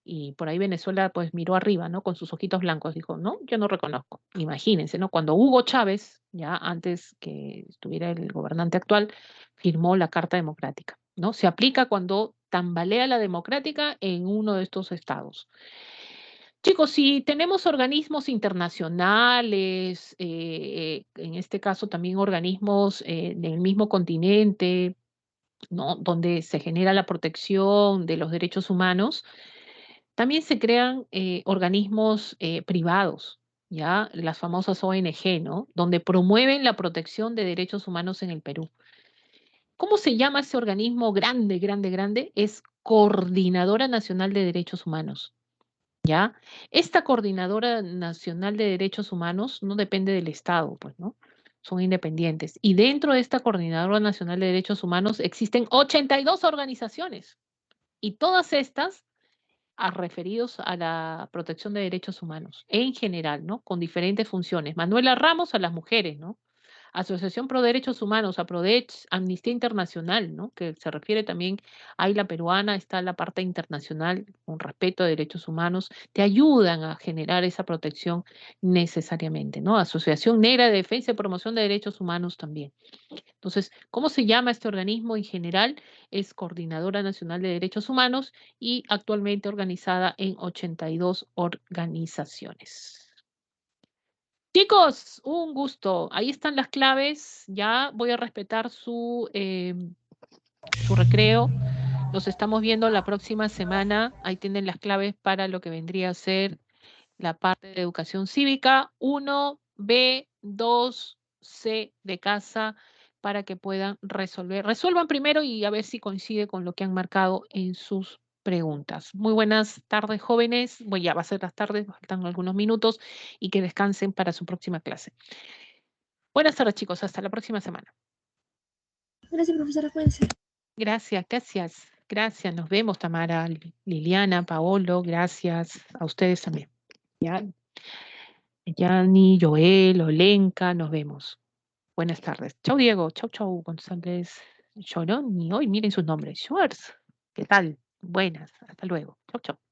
Y por ahí Venezuela pues miró arriba, ¿no? Con sus ojitos blancos, dijo, no, yo no reconozco. Imagínense, ¿no? Cuando Hugo Chávez, ya antes que estuviera el gobernante actual, firmó la Carta Democrática, ¿no? Se aplica cuando tambalea la democrática en uno de estos estados. Chicos, si tenemos organismos internacionales, en este caso también organismos del mismo continente, ¿no? Donde se genera la protección de los derechos humanos, también se crean organismos privados, ¿ya? Las famosas ONG, ¿no? Donde promueven la protección de derechos humanos en el Perú. ¿Cómo se llama ese organismo grande, grande, grande? Es Coordinadora Nacional de Derechos Humanos, ¿ya? Esta Coordinadora Nacional de Derechos Humanos no depende del Estado, pues, ¿no? Son independientes. Y dentro de esta Coordinadora Nacional de Derechos Humanos existen 82 organizaciones. Y todas estas referidos a la protección de derechos humanos en general, ¿no? Con diferentes funciones. Manuela Ramos a las mujeres, ¿no? Asociación Pro Derechos Humanos, APRODECH, Amnistía Internacional, ¿no? Que se refiere también, hay la peruana, está la parte internacional con respeto a derechos humanos, te ayudan a generar esa protección necesariamente, ¿no? Asociación Negra de Defensa y Promoción de Derechos Humanos también. Entonces, ¿cómo se llama este organismo en general? Es Coordinadora Nacional de Derechos Humanos y actualmente organizada en 82 organizaciones. Chicos, un gusto. Ahí están las claves. Ya voy a respetar su recreo. Los estamos viendo la próxima semana. Ahí tienen las claves para lo que vendría a ser la parte de educación cívica 1B, 2C de casa para que puedan resolver. Resuelvan primero y a ver si coincide con lo que han marcado en sus preguntas. Muy buenas tardes, jóvenes. Bueno, ya va a ser las tardes, faltan algunos minutos y que descansen para su próxima clase. Buenas tardes, chicos. Hasta la próxima semana. Gracias, profesora, cuídense. Gracias, gracias. Gracias. Nos vemos, Tamara, Liliana, Paolo. Gracias. A ustedes también. Ya. Yani, Joel, Olenka, nos vemos. Buenas tardes. Chau, Diego. Chau, chau, González. Llorón, y hoy miren sus nombres. Schwartz. ¿Qué tal? Buenas. Hasta luego. Chau, chau.